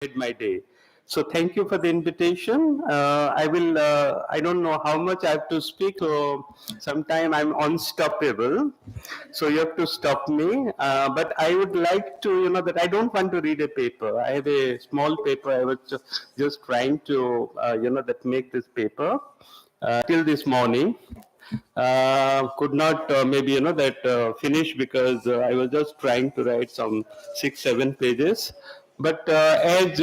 made my day. So thank you for the invitation. I don't know how much I have to speak, so sometime I'm unstoppable. So you have to stop me. But I would like to, that I don't want to read a paper. I have a small paper. I was just trying to, that make this paper till this morning. Could not maybe finish because I was just trying to write some 6-7 pages, but as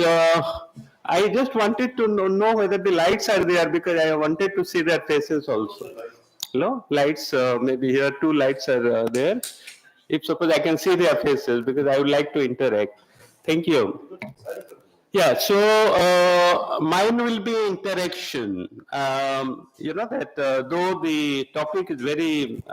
I just wanted to know whether the lights are there because I wanted to see their faces also. No lights, maybe here two lights are there. If suppose I can see their faces because I would like to interact. Thank you. Yeah, so mine will be interaction. Though the topic is very,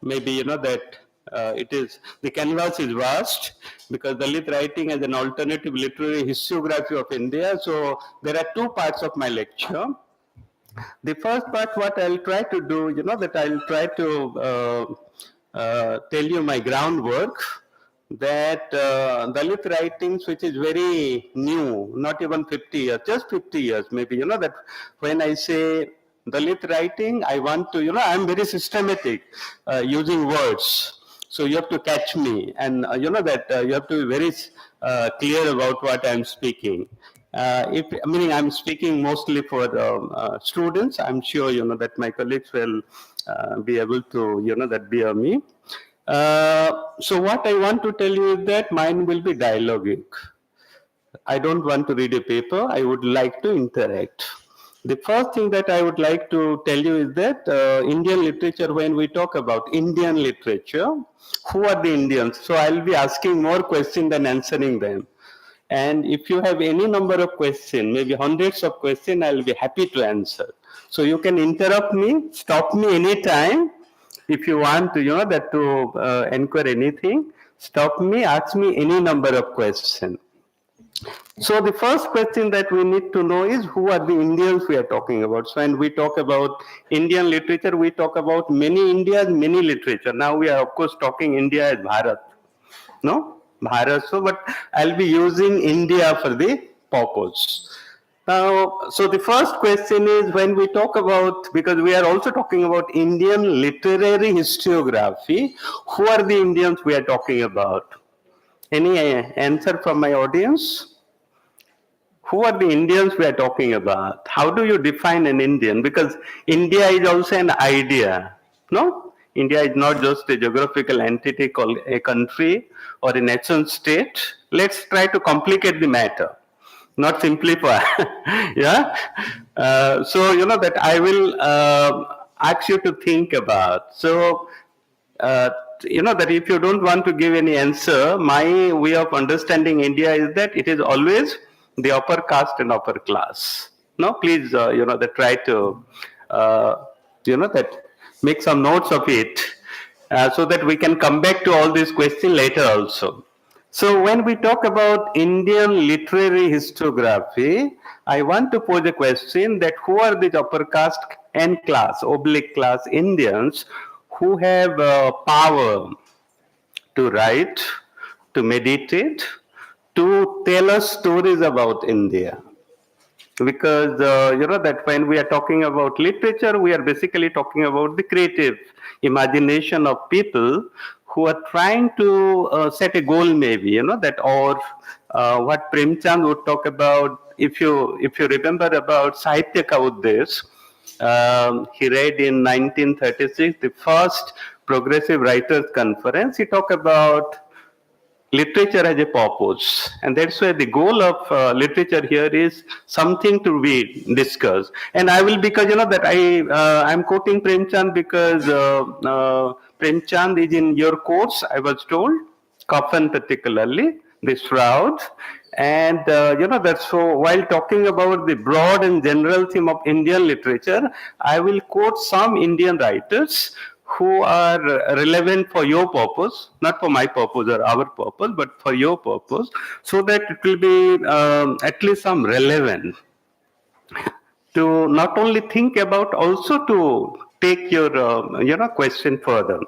maybe it is, the canvas is vast because Dalit writing as an alternative literary historiography of India. So there are two parts of my lecture. The first part, what I'll try to do, I'll try to tell you my groundwork, that Dalit writings, which is very new, not even 50 years, just 50 years, maybe, that when I say Dalit writing, I want to, I'm very systematic using words. So you have to catch me, and you have to be very clear about what I'm speaking. Meaning I'm speaking mostly for students. I'm sure that my colleagues will be able to that bear me. So what I want to tell you is that mine will be dialogic. I don't want to read a paper. I would like to interact. The first thing that I would like to tell you is that Indian literature, when we talk about Indian literature, who are the Indians? So I'll be asking more questions than answering them. And if you have any number of questions, maybe hundreds of questions, I'll be happy to answer. So you can interrupt me, stop me anytime. If you want to, to inquire anything, stop me, ask me any number of questions. So the first question that we need to know is who are the Indians we are talking about. So when we talk about Indian literature, we talk about many Indias, many literature. Now we are of course talking India as Bharat. No? Bharat. So but I'll be using India for the purpose. Now, so the first question is when we talk about, because we are also talking about Indian literary historiography, who are the Indians we are talking about? Any answer from my audience? Who are the Indians we are talking about? How do you define an Indian? Because India is also an idea, no? India is not just a geographical entity called a country or a nation state. Let's try to complicate the matter, not simplify. Yeah. So that I will ask you to think about. So that if you don't want to give any answer, my way of understanding India is that it is always the upper caste and upper class. No, please, try to, make some notes of it so that we can come back to all these questions later also. So when we talk about Indian literary historiography, I want to pose a question that who are the upper caste and class, oblique class Indians who have power to write, to meditate, to tell us stories about India. Because that when we are talking about literature, we are basically talking about the creative imagination of people who are trying to set a goal, maybe that, or what Premchand would talk about. If you remember about Sahitya Ka Uddesh, he read in 1936 the first Progressive Writers Conference. He talked about literature as a purpose, and that's why the goal of literature here is something to be discussed. And I will, because that I'm quoting Premchand because Premchand is in your course, I was told, Coffin particularly, the shroud. And that's so while talking about the broad and general theme of Indian literature, I will quote some Indian writers who are relevant for your purpose, not for my purpose or our purpose, but for your purpose, so that it will be at least some relevance to not only think about, also to take your question further.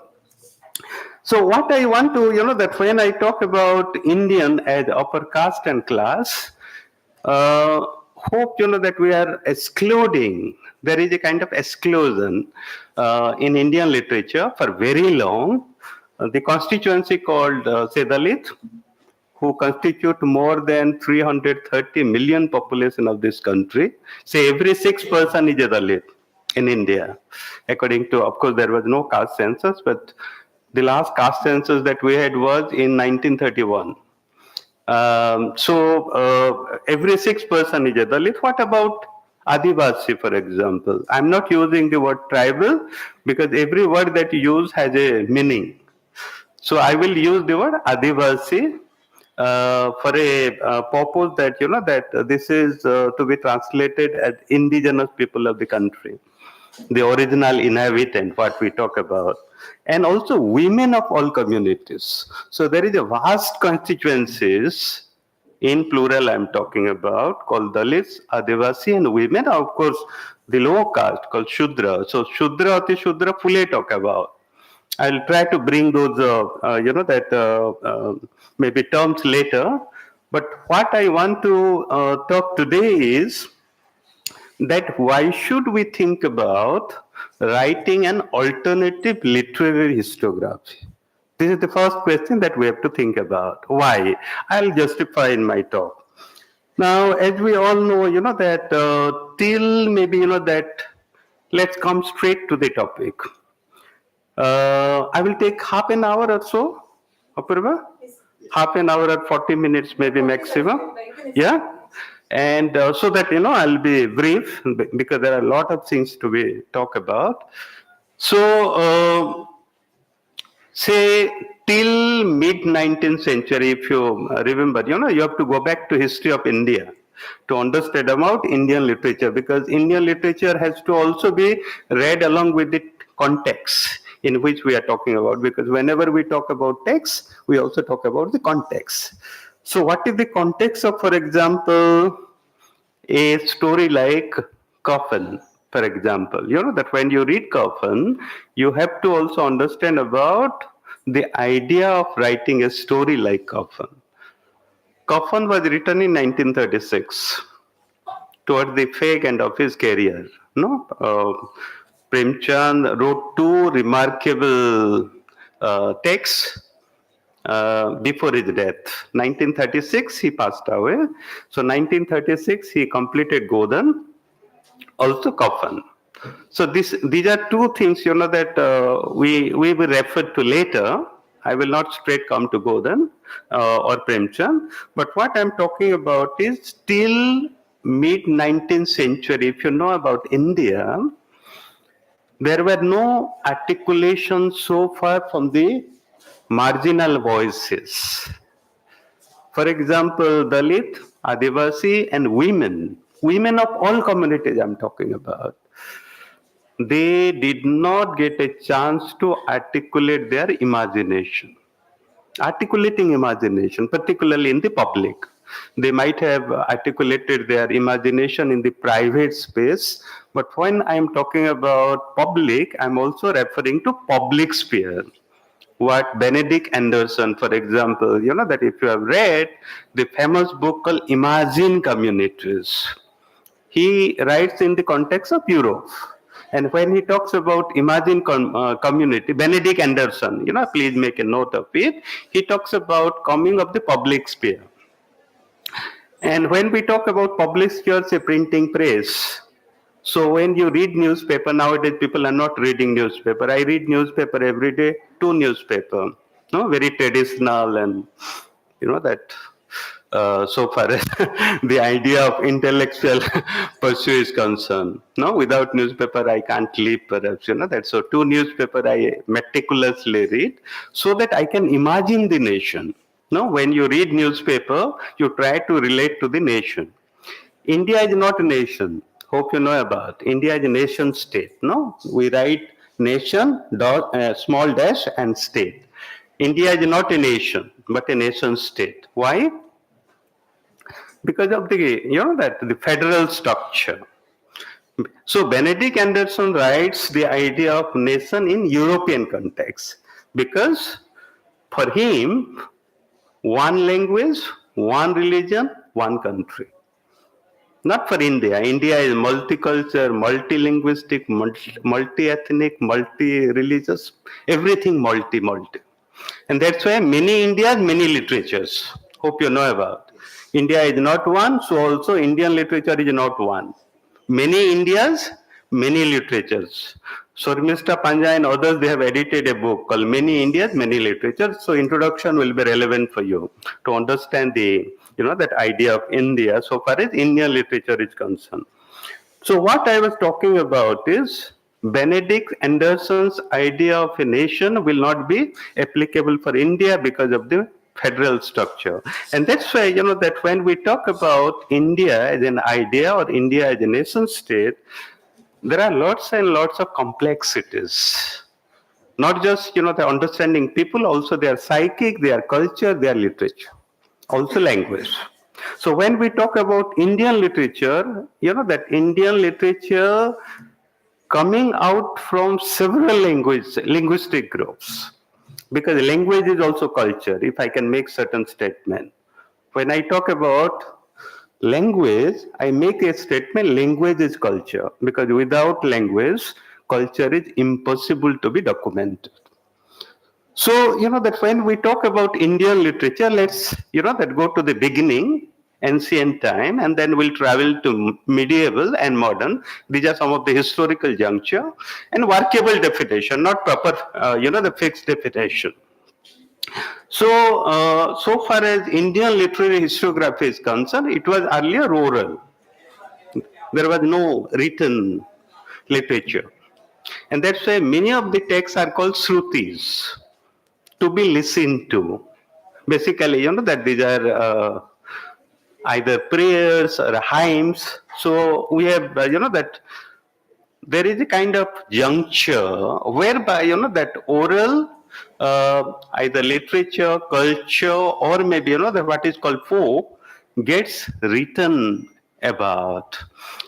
So what I want to, that when I talk about Indian as upper caste and class, uh, hope, that we are excluding, there is a kind of exclusion in Indian literature for very long. The constituency called, say, Dalit, who constitute more than 330 million population of this country. Say every 6 person is a Dalit in India. According to, of course, there was no caste census, but the last caste census that we had was in 1931. Every 6 person is a Dalit. What about Adivasi, for example? I'm not using the word tribal because every word that you use has a meaning. So I will use the word Adivasi for a purpose that that this is to be translated as indigenous people of the country, the original inhabitant, what we talk about, and also women of all communities. So there is a vast constituencies in plural I'm talking about called Dalits, Adivasi, and women. Of course, the lower caste called Shudra. So Shudra, Ati Shudra, Phule talk about. I'll try to bring those, maybe terms later. But what I want to talk today is that why should we think about writing an alternative literary historiography? This is the first question that we have to think about. Why? I'll justify in my talk. Now, as we all know, that till maybe, that let's come straight to the topic. I will take half an hour or so, Apurva? Half an hour or 40 minutes maybe maximum. Yeah? And so that, I'll be brief because there are a lot of things to be talk about. So, say till mid-19th century, if you remember, you have to go back to history of India to understand about Indian literature, because Indian literature has to also be read along with the context in which we are talking about, because whenever we talk about text, we also talk about the context. So what is the context of, for example, a story like Coffin, for example? That when you read Coffin, you have to also understand about the idea of writing a story like Coffin. Coffin was written in 1936, toward the fag end of his career. Premchand wrote two remarkable texts before his death. 1936, he passed away. So 1936, he completed Godan, also Coffin. So these are two things, that we will refer to later. I will not straight come to Godan or Premchand. But what I'm talking about is till mid-19th century, if you know about India, there were no articulations so far from the marginal voices. For example, Dalit, Adivasi, and women of all communities I'm talking about, they did not get a chance to articulate their imagination. Articulating imagination, particularly in the public. They might have articulated their imagination in the private space, but when I'm talking about public, I'm also referring to public sphere. What Benedict Anderson, for example, that if you have read the famous book called Imagine Communities, he writes in the context of Europe. And when he talks about Imagine Community, Benedict Anderson, please make a note of it, he talks about coming of the public sphere. And when we talk about public sphere, say printing press, so when you read newspaper, nowadays people are not reading newspaper. I read newspaper every day, two newspaper, very traditional, and that so far as the idea of intellectual pursuit is concerned. Without newspaper I can't live, perhaps, that. So two newspaper I meticulously read so that I can imagine the nation. When you read newspaper, you try to relate to the nation. India is not a nation. Hope you know about. India is a nation state. We write nation, small dash, and state. India is not a nation, but a nation state. Why? Because of the federal structure. So Benedict Anderson writes the idea of nation in European context, because For him, one language, one religion, one country. Not for India. India is multicultural, multilinguistic, multi-ethnic, multi-religious, everything multi. And that's why many Indias, many literatures. Hope you know about. India is not one, so also Indian literature is not one. Many Indias, many literatures. So Mr. Panja and others, they have edited a book called Many Indias, Many Literatures. So introduction will be relevant for you to understand the, that idea of India so far as Indian literature is concerned. So what I was talking about is Benedict Anderson's idea of a nation will not be applicable for India because of the federal structure. And that's why, that when we talk about India as an idea or India as a nation state, there are lots and lots of complexities. Not just, the understanding people, also their psychic, their culture, their literature, also language. So when we talk about Indian literature, that Indian literature coming out from several linguistic groups, because language is also culture, if I can make certain statement. When I talk about language, I make a statement, language is culture, because without language, culture is impossible to be documented. So, that when we talk about Indian literature, let's, that go to the beginning, ancient time, and then we'll travel to medieval and modern. These are some of the historical juncture and workable definition, not proper, the fixed definition. So, so far as Indian literary historiography is concerned, it was earlier oral. There was no written literature. And that's why many of the texts are called Shrutis, to be listened to. Basically, that these are either prayers or hymns. So we have, that there is a kind of juncture whereby, that oral, either literature, culture, or maybe, that what is called folk gets written about.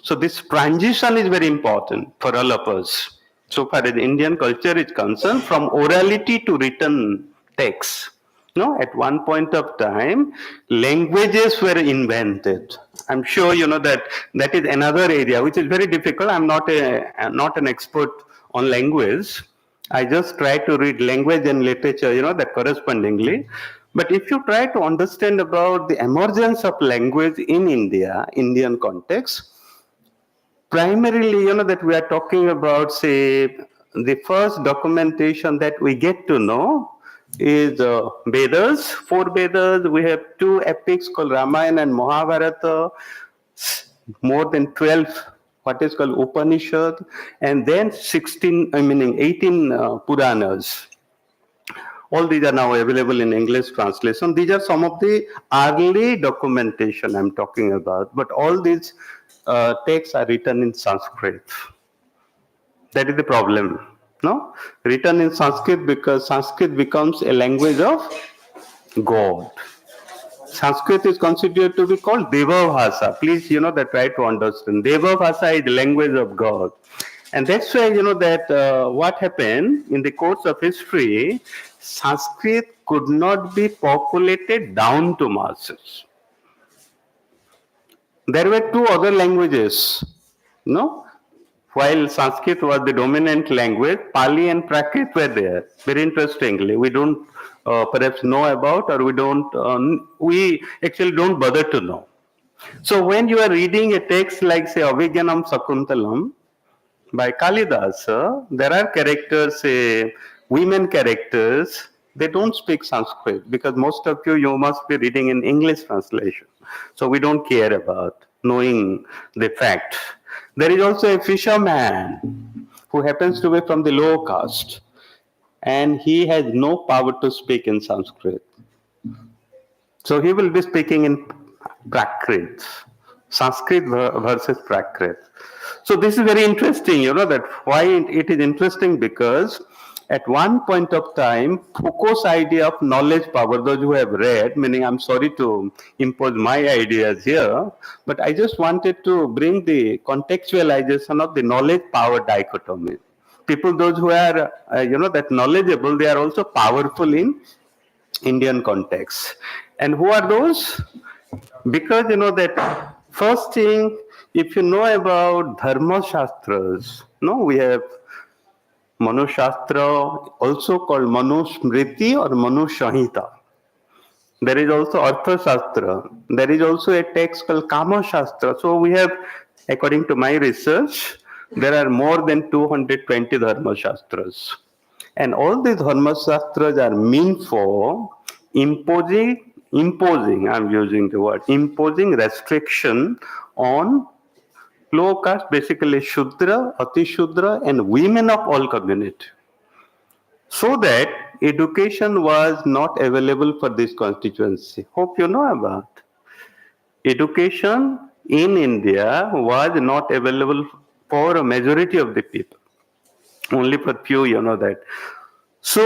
So this transition is very important for all of us. So far as Indian culture is concerned, from orality to written text. At one point of time, languages were invented. I'm sure that is another area which is very difficult. I'm not an expert on language. I just try to read language and literature, that correspondingly. But if you try to understand about the emergence of language in India, Indian context, primarily, that we are talking about, say, the first documentation that we get to know is Vedas, 4 Vedas. We have 2 epics called Ramayana and Mahabharata, more than 12 what is called Upanishad, and then 18 Puranas. All these are now available in English translation. These are some of the early documentation I'm talking about, but all these texts are written in Sanskrit. That is the problem. No? Written in Sanskrit because Sanskrit becomes a language of God. Sanskrit is considered to be called Deva Bhasha. Please, that try to understand. Deva Bhasha is the language of God. And that's why, that what happened in the course of history, Sanskrit could not be populated down to masses. There were 2 other languages, While Sanskrit was the dominant language, Pali and Prakrit were there. Very interestingly, we don't perhaps know about, or we actually don't bother to know. So when you are reading a text like, say, Avigyanam Sakuntalam by Kalidasa, there are characters, say, women characters, they don't speak Sanskrit because most of you must be reading in English translation. So we don't care about knowing the fact. There is also a fisherman who happens to be from the low caste, and he has no power to speak in Sanskrit. So he will be speaking in Prakrit, Sanskrit versus Prakrit. So this is very interesting, that why it is interesting, because at one point of time, Foucault's idea of knowledge power, those who have read, meaning I'm sorry to impose my ideas here, but I just wanted to bring the contextualization of the knowledge power dichotomy. People, those who are, that knowledgeable, they are also powerful in Indian context. And who are those? Because that first thing, if you know about Dharma Shastras, we have Manu Shastra, also called Manu Smriti or Manu Shanhita. There is also Artha Shastra. There is also a text called Kama Shastra. So we have, according to my research, there are more than 220 Dharma Shastras. And all these Dharma Shastras are meant for imposing, I'm using the word, imposing restriction on low caste, basically Shudra, Ati Shudra, and women of all community, so that education was not available for this constituency. Hope you know about. Education in India was not available for a majority of the people. Only for few, that. So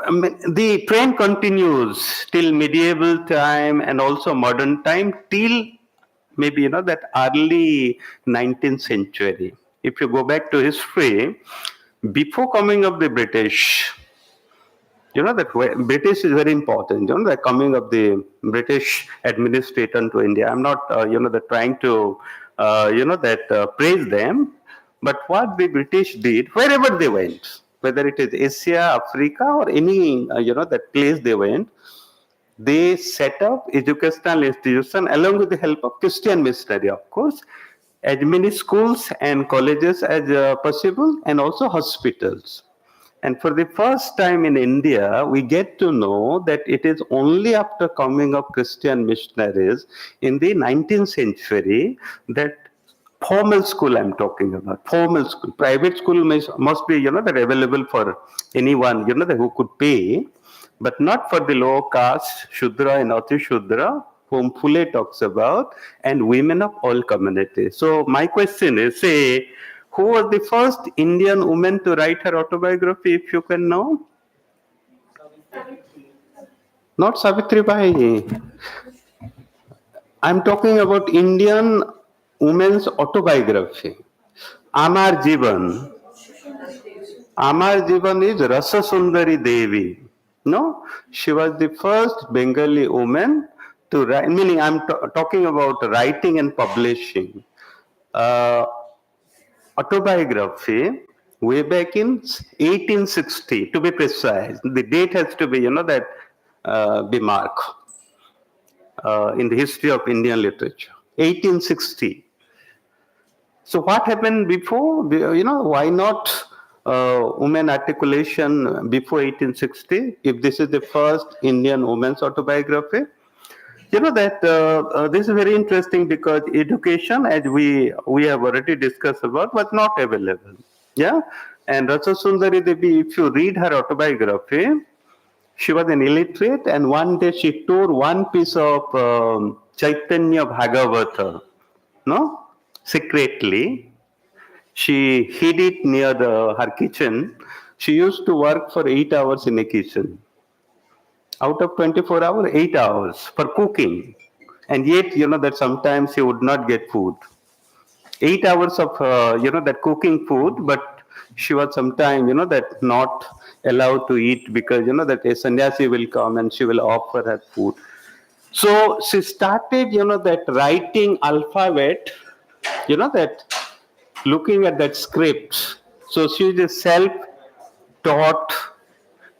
the trend continues till medieval time and also modern time till maybe that early 19th century. If you go back to history, before coming of the British, that British is very important. The coming of the British administrator to India. I'm not, trying to, praise them. But what the British did, wherever they went, whether it is Asia, Africa, or any, that place they went, they set up educational institution along with the help of Christian missionary, of course, as many schools and colleges as possible, and also hospitals. And for the first time in India, we get to know that it is only after coming of Christian missionaries in the 19th century that formal school I'm talking about, formal school. Private school must be, that available for anyone, who could pay, but not for the low caste, Shudra and Ati Shudra, whom Phule talks about, and women of all communities. So my question is, say, who was the first Indian woman to write her autobiography, if you can know? Not Savitri Bai. I'm talking about Indian women's autobiography. Amar Jivan. Amar Jivan is Rasa Sundari Devi. No, she was the first Bengali woman to write, meaning I'm talking about writing and publishing. Autobiography way back in 1860, to be precise. The date has to be, be marked in the history of Indian literature. 1860. So what happened before? Why not women articulation before 1860? If this is the first Indian woman's autobiography, that this is very interesting because education, as we have already discussed about, was not available. Yeah, and Rasa Sundari Devi, if you read her autobiography, she was an illiterate, and one day she tore one piece of Chaitanya Bhagavata, secretly. She hid it near her kitchen. She used to work for 8 hours in a kitchen. Out of 24 hours, 8 hours for cooking. And yet, that sometimes she would not get food. 8 hours of, that cooking food, but she was sometimes, that not allowed to eat because, that a sannyasi will come and she will offer her food. So she started, that writing alphabet, that looking at that script. So she is a self-taught,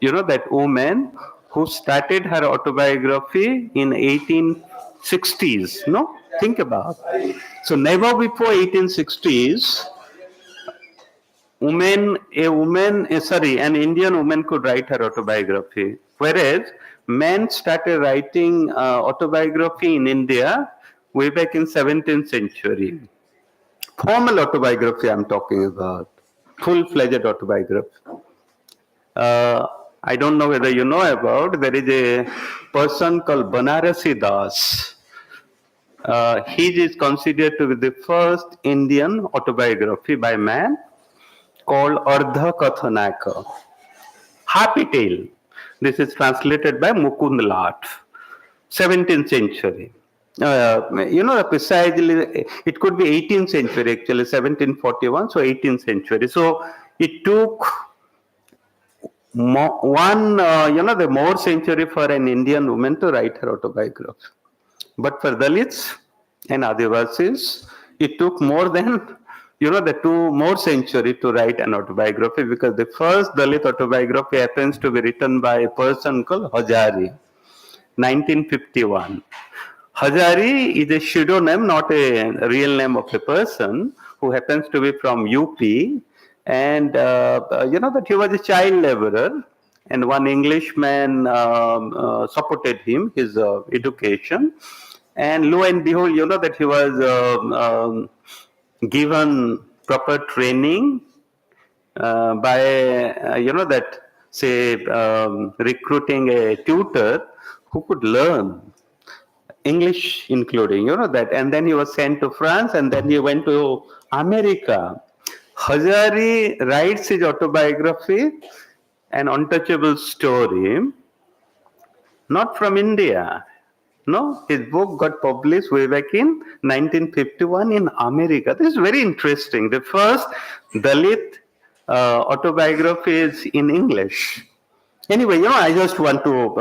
that woman who started her autobiography in 1860s. Think about. So never before 1860s, an Indian woman could write her autobiography. Whereas men started writing autobiography in India way back in 17th century. Formal autobiography I'm talking about. Full-fledged autobiography. I don't know whether you know about, there is a person called Banarasi Das. He is considered to be the first Indian autobiography by man called Ardha Kathanaka. Happy Tale. This is translated by Mukund Lat, 17th century. Precisely, it could be 18th century actually, 1741, so 18th century. So it took the more century for an Indian woman to write her autobiography. But for Dalits and Adivasis, it took more than, the 2 more century to write an autobiography, because the first Dalit autobiography happens to be written by a person called Hazari, 1951. Hazari is a pseudonym, not a real name of a person, who happens to be from UP, and that he was a child laborer, and one Englishman supported him, his education, and lo and behold, that he was given proper training by that, say, recruiting a tutor who could learn English including, that. And then he was sent to France, and then he went to America. Hazari writes his autobiography, An Untouchable Story, not from India. No, his book got published way back in 1951 in America. This is very interesting. The first Dalit autobiography is in English. Anyway, I just want to,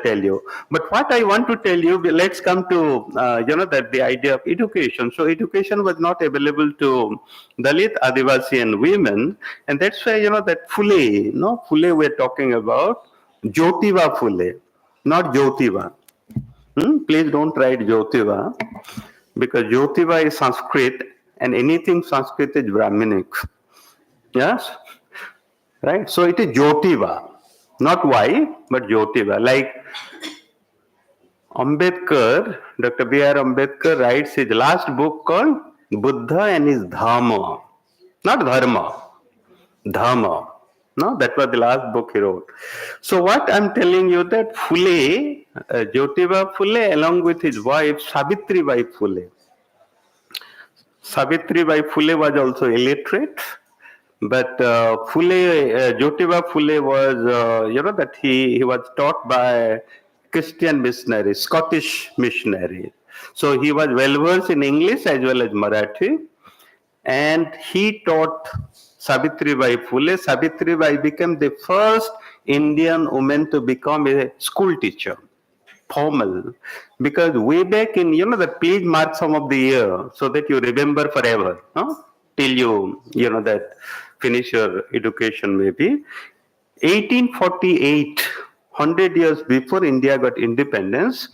tell you. But what I want to tell you, let's come to, that the idea of education. So education was not available to Dalit, Adivasi and women. And that's why, that Phule, Phule we're talking about, Jyotiba Phule, not Jyotiba. Please don't write Jyotiba, because Jyotiba is Sanskrit and anything Sanskrit is Brahminic. Yes? Right? So it is Jyotiba. Not why, but Jyotiba. Like Ambedkar, Dr. B.R. Ambedkar writes his last book called Buddha and his Dhamma. Not Dharma, Dhamma. No, that was the last book he wrote. So what I'm telling you, that Phule, Jyotiba Phule, along with his wife Savitribai Phule. Savitribai Phule was also illiterate. But Jyotiba Phule was, that he was taught by Christian missionary, Scottish missionary. So he was well versed in English as well as Marathi. And he taught Savitribai Phule. Savitribai became the first Indian woman to become a school teacher, formal. Because way back in, that please mark some of the year so that you remember forever, till you, that finish your education maybe. 1848, 100 years before India got independence,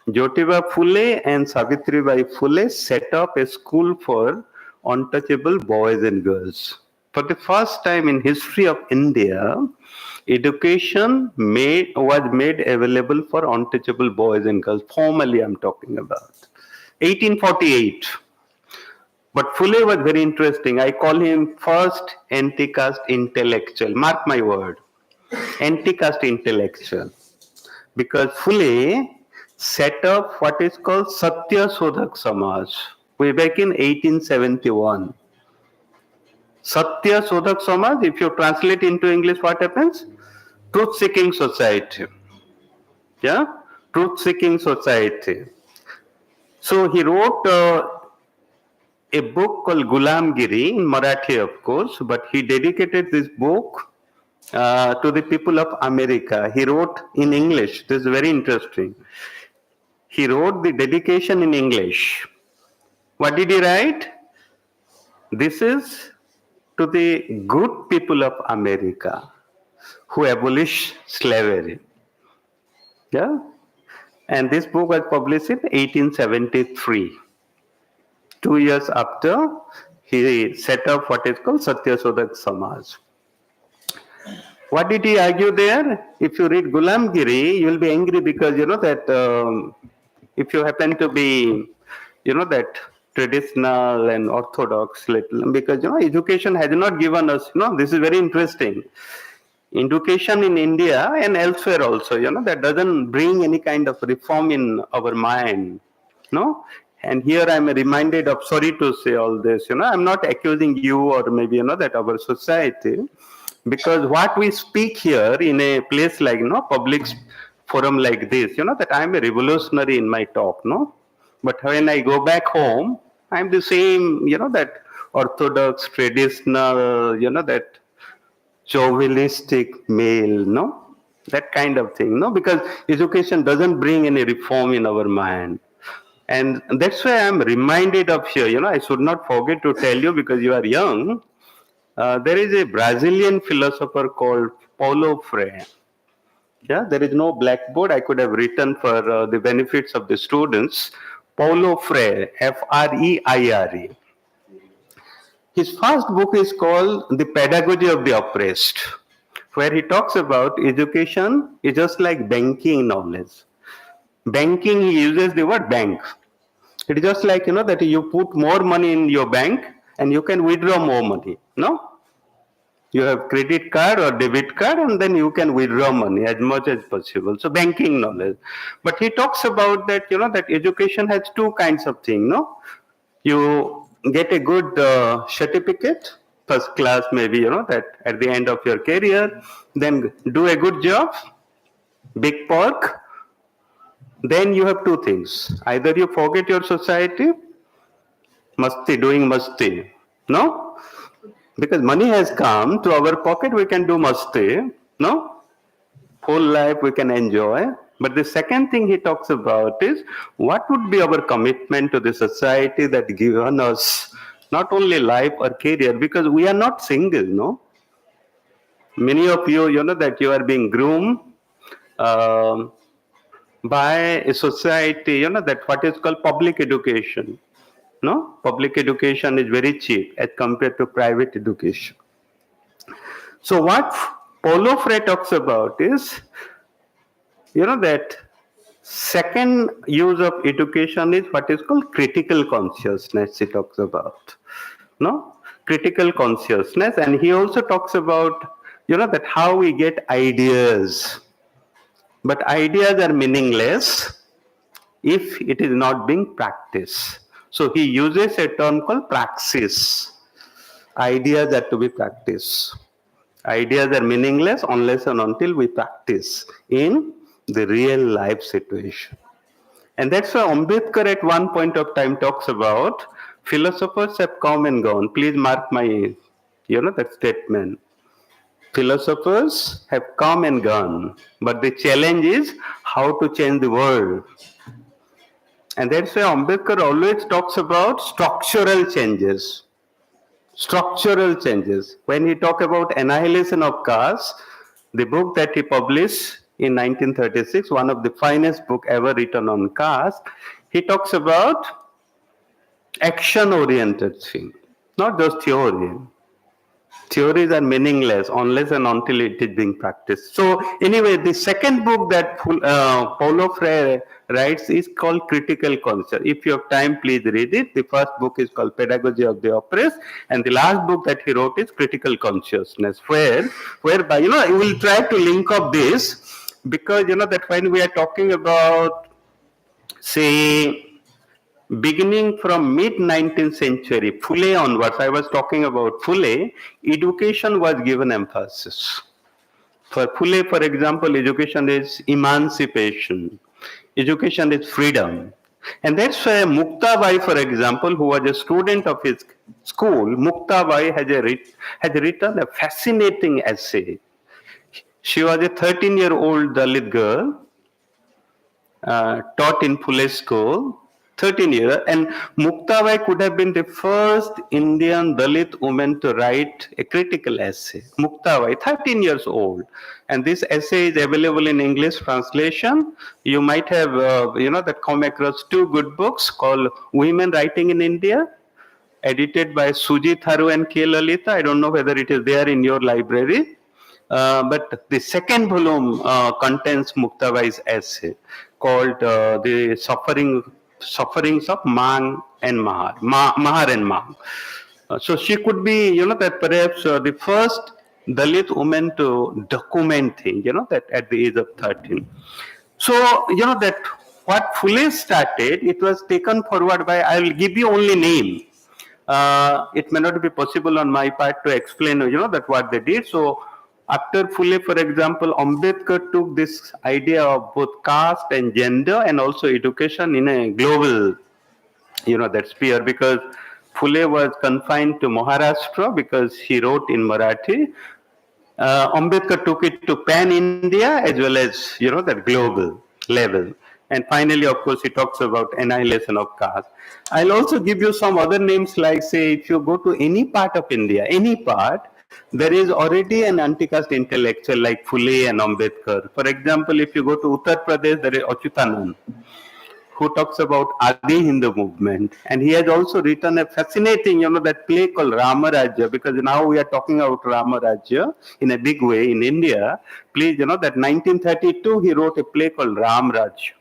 Jyotiba Phule and Savitribai Phule set up a school for untouchable boys and girls. For the first time in history of India, education was made available for untouchable boys and girls. Formally, I'm talking about 1848. But Phule was very interesting. I call him first anti-caste intellectual. Mark my word, anti-caste intellectual. Because Phule set up what is called Satya Sodhak Samaj way back in 1871. Satya Sodhak Samaj, if you translate into English, what happens? Truth-seeking society. Yeah? Truth-seeking society. So he wrote a book called Gulamgiri in Marathi, of course, but he dedicated this book to the people of America. He wrote in English. This is very interesting. He wrote the dedication in English. What did he write? This is to the good people of America who abolished slavery. Yeah? And this book was published in 1873. 2 years after he set up what is called Satya Sodhak Samaj. What did he argue there? If you read Gulamgiri, you will be angry because that if you happen to be, that traditional and orthodox little, because education has not given us, this is very interesting. Education in India and elsewhere also, that doesn't bring any kind of reform in our mind, no? And here I'm reminded of, sorry to say all this, I'm not accusing you or maybe, that our society, because what we speak here in a place like, public forum like this, that I'm a revolutionary in my talk, no? But when I go back home, I'm the same, that orthodox, traditional, that chauvinistic male, no? That kind of thing, no? Because education doesn't bring any reform in our mind. And that's why I'm reminded of here, I should not forget to tell you because you are young. There is a Brazilian philosopher called Paulo Freire. Yeah, there is no blackboard. I could have written for the benefits of the students. Paulo Freire, Freire. His first book is called The Pedagogy of the Oppressed, where he talks about education is just like banking knowledge. Banking, he uses the word bank. It is just like, that you put more money in your bank and you can withdraw more money, no? You have credit card or debit card and then you can withdraw money as much as possible. So banking knowledge. But he talks about that, that education has two kinds of thing, no? You get a good certificate, first class maybe, that at the end of your career, then do a good job, big pork. Then you have two things. Either you forget your society, doing masti, no? Because money has come to our pocket, we can do masti, no? Whole life we can enjoy. But the second thing he talks about is what would be our commitment to the society that given us not only life or career, because we are not single, no? Many of you, that you are being groomed by a society, that what is called public education. No, public education is very cheap as compared to private education. So what Paulo Freire talks about is, that second use of education is what is called critical consciousness. He talks about, no, critical consciousness, and he also talks about, that how we get ideas, but ideas are meaningless if it is not being practiced. So he uses a term called praxis. Ideas are to be practiced. Ideas are meaningless unless and until we practice in the real life situation. And that's why Ambedkar at one point of time talks about philosophers have come and gone. Please mark my, that statement. Philosophers have come and gone, but the challenge is how to change the world. And that's why Ambedkar always talks about structural changes. Structural changes. When he talks about Annihilation of Caste, the book that he published in 1936, one of the finest book ever written on caste, he talks about action-oriented thing, not just theory. Theories are meaningless unless and until it is being practiced. So anyway, the second book that Paulo Freire writes is called Critical Consciousness. If you have time, please read it. The first book is called Pedagogy of the Oppressed, and the last book that he wrote is Critical Consciousness, whereby, we will try to link up this because, that when we are talking about, say, beginning from mid-19th century, Phule onwards, I was talking about Phule, education was given emphasis. For Phule, for example, education is emancipation. Education is freedom. And that's why Muktabai, for example, who was a student of his school, Muktabai has written a fascinating essay. She was a 13-year-old Dalit girl, taught in Phule school, 13 years, and Muktabai could have been the first Indian Dalit woman to write a critical essay. Muktabai, 13 years old, and this essay is available in English translation. You might have, that come across two good books called Women Writing in India, edited by Suji Tharu and K. Lalita. I don't know whether it is there in your library. But the second volume contains Muktabai's essay called The Sufferings of Mang and Mahar, Mahar and Mang. So she could be, that perhaps the first Dalit woman to document things, that at the age of 13. So, that what Phule started, it was taken forward by, I will give you only name. It may not be possible on my part to explain, that what they did. So, after Phule, for example, Ambedkar took this idea of both caste and gender and also education in a global, that sphere, because Phule was confined to Maharashtra because he wrote in Marathi. Ambedkar took it to pan-India as well as, that global level. And finally, of course, he talks about annihilation of caste. I'll also give you some other names like, say, if you go to any part of India, any part, there is already an anti-caste intellectual like Phule and Ambedkar. For example, if you go to Uttar Pradesh, there is Achyutanand, who talks about Adi Hindu movement. And he has also written a fascinating, that play called Rama Rajya, because now we are talking about Rama Rajya in a big way in India. Please, that 1932 he wrote a play called Ram Raj.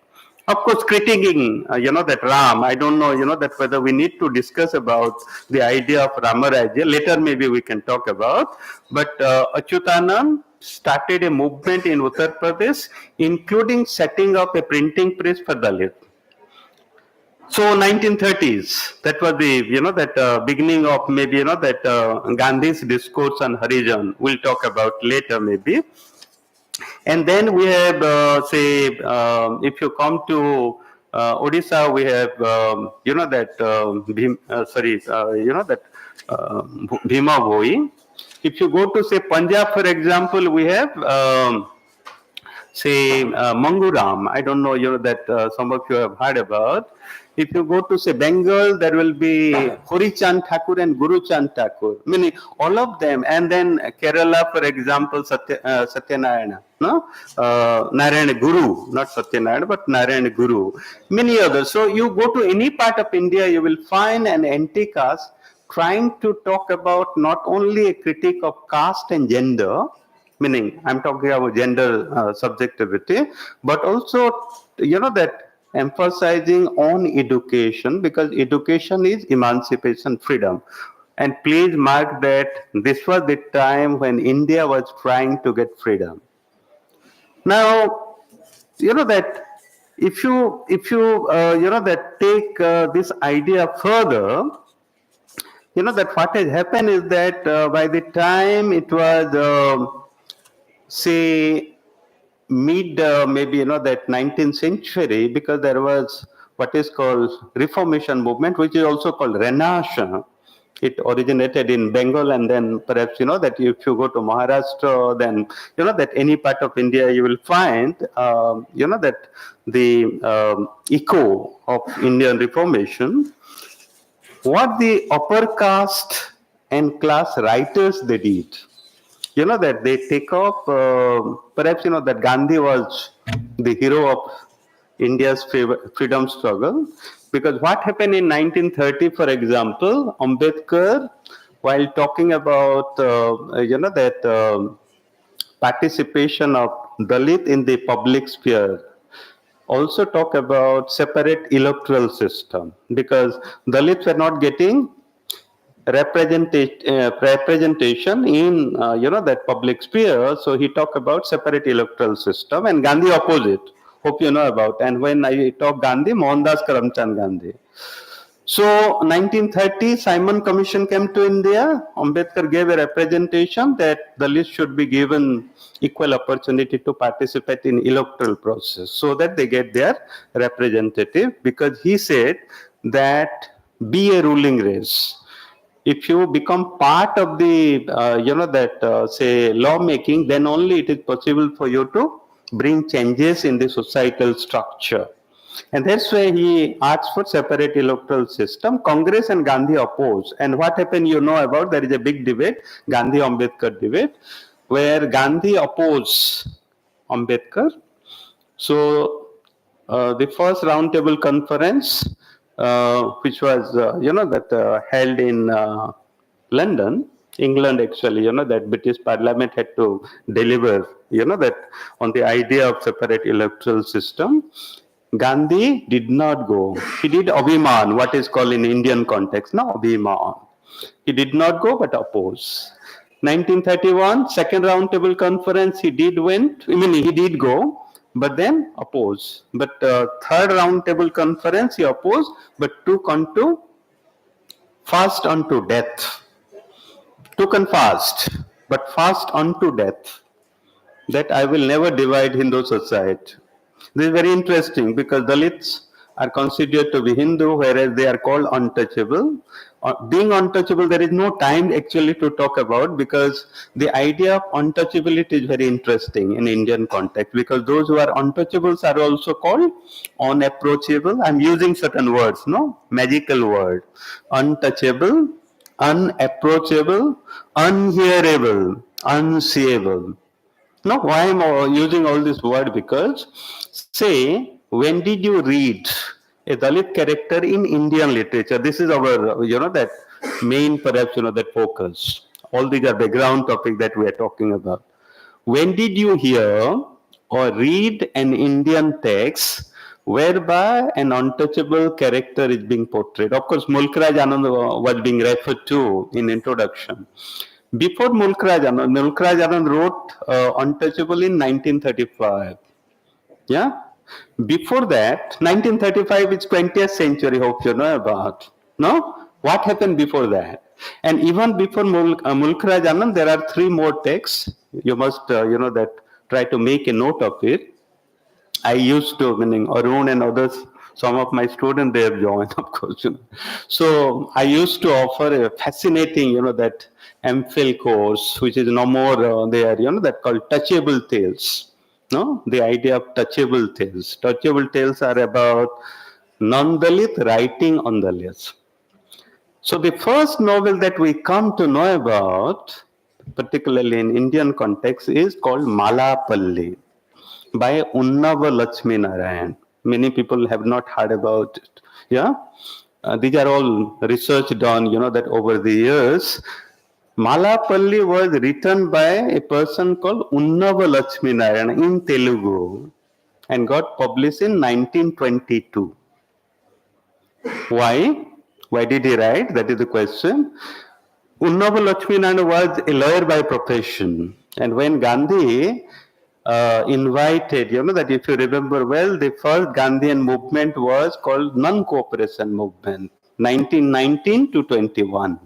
Of course, critiquing, that Ram. I don't know, that whether we need to discuss about the idea of Rama Rajya. Later, maybe we can talk about. But Achyutanand started a movement in Uttar Pradesh, including setting up a printing press for Dalit. So 1930s, that was the, that beginning of maybe, that Gandhi's discourse on Harijan. We'll talk about later maybe. And then we have, say, if you come to Odisha, we have, that, Bhima Bhoi. If you go to, say, Punjab, for example, we have, say, Manguram. I don't know, that some of you have heard about. If you go to, say, Bengal, there will be Hori Chand Thakur and Guru Chand Thakur. Meaning all of them. And then Kerala, for example, Satyanarayana. No? Narayana Guru, not Satyanarayana, but Narayana Guru. Many others. So you go to any part of India, you will find an anti-caste trying to talk about not only a critique of caste and gender, meaning I'm talking about gender subjectivity, but also, that emphasizing on education, because education is emancipation, freedom. And please mark that this was the time when India was trying to get freedom. Now, that if you that take this idea further, that what has happened is that by the time it was, say, mid maybe that 19th century, because there was what is called Reformation movement, which is also called Renaissance. It originated in Bengal, and then perhaps that if you go to Maharashtra, then that any part of India you will find that the echo of Indian Reformation. What the upper caste and class writers they did, that they take up, perhaps that Gandhi was the hero of India's freedom struggle, because what happened in 1930, for example, Ambedkar, while talking about, that participation of Dalit in the public sphere, also talk about separate electoral system, because Dalits were not getting representation in that public sphere. So he talked about separate electoral system, and Gandhi opposite. Hope you know about. And when I talk Gandhi, Mohandas Karamchand Gandhi. So 1930, Simon Commission came to India. Ambedkar gave a representation that the list should be given equal opportunity to participate in electoral process, so that they get their representative, because he said that be a ruling race. If you become part of the, say, lawmaking, then only it is possible for you to bring changes in the societal structure. And that's why he asked for separate electoral system. Congress and Gandhi opposed. And what happened, about, there is a big debate, Gandhi-Ambedkar debate, where Gandhi opposed Ambedkar. So the first roundtable conference, which was, held in London, England, actually, that British Parliament had to deliver, that on the idea of separate electoral system. Gandhi did not go. He did Abhiman, what is called in Indian context, no, Abhiman. He did not go, but opposed. 1931, second roundtable conference, he did go, but then opposed. But third roundtable conference, he opposed, but took unto fast unto death. Took and fast, but fast unto death. That I will never divide Hindu society. This is very interesting, because Dalits are considered to be Hindu, whereas they are called untouchable. Being untouchable, there is no time actually to talk about, because the idea of untouchability is very interesting in Indian context, because those who are untouchables are also called unapproachable. I'm using certain words, no? Magical word. Untouchable, unapproachable, unhearable, unseeable. Now, why am I using all this word? Because, say, when did you read a Dalit character in Indian literature? This is our, that main, perhaps, that focus. All these are background topics that we are talking about. When did you hear or read an Indian text whereby an untouchable character is being portrayed? Of course, Mulkraj Anand was being referred to in introduction. Before Mulkraj Anand wrote Untouchable in 1935. Yeah? Before that, 1935 is 20th century, hope you know about. No? What happened before that? And even before Mulkraj Anand, there are three more texts. You must, that try to make a note of it. I used to, meaning Arun and others, some of my students, they have joined, of course. So I used to offer a fascinating, that MPhil course, which is no more there, that called Touchable Tales. No, the idea of touchable tales. Touchable tales are about non-Dalit writing on Dalits. So the first novel that we come to know about, particularly in Indian context, is called Malapalli by Unnava Lakshmi Narayan. Many people have not heard about it. Yeah, these are all research done, that over the years. Malapalli was written by a person called Unnava Lakshmi Narayan in Telugu and got published in 1922. Why? Why did he write? That is the question. Unnava Lakshmi Narayan was a lawyer by profession, and when Gandhi invited, that if you remember well, the first Gandhian movement was called Non-Cooperation Movement, 1919 to 21.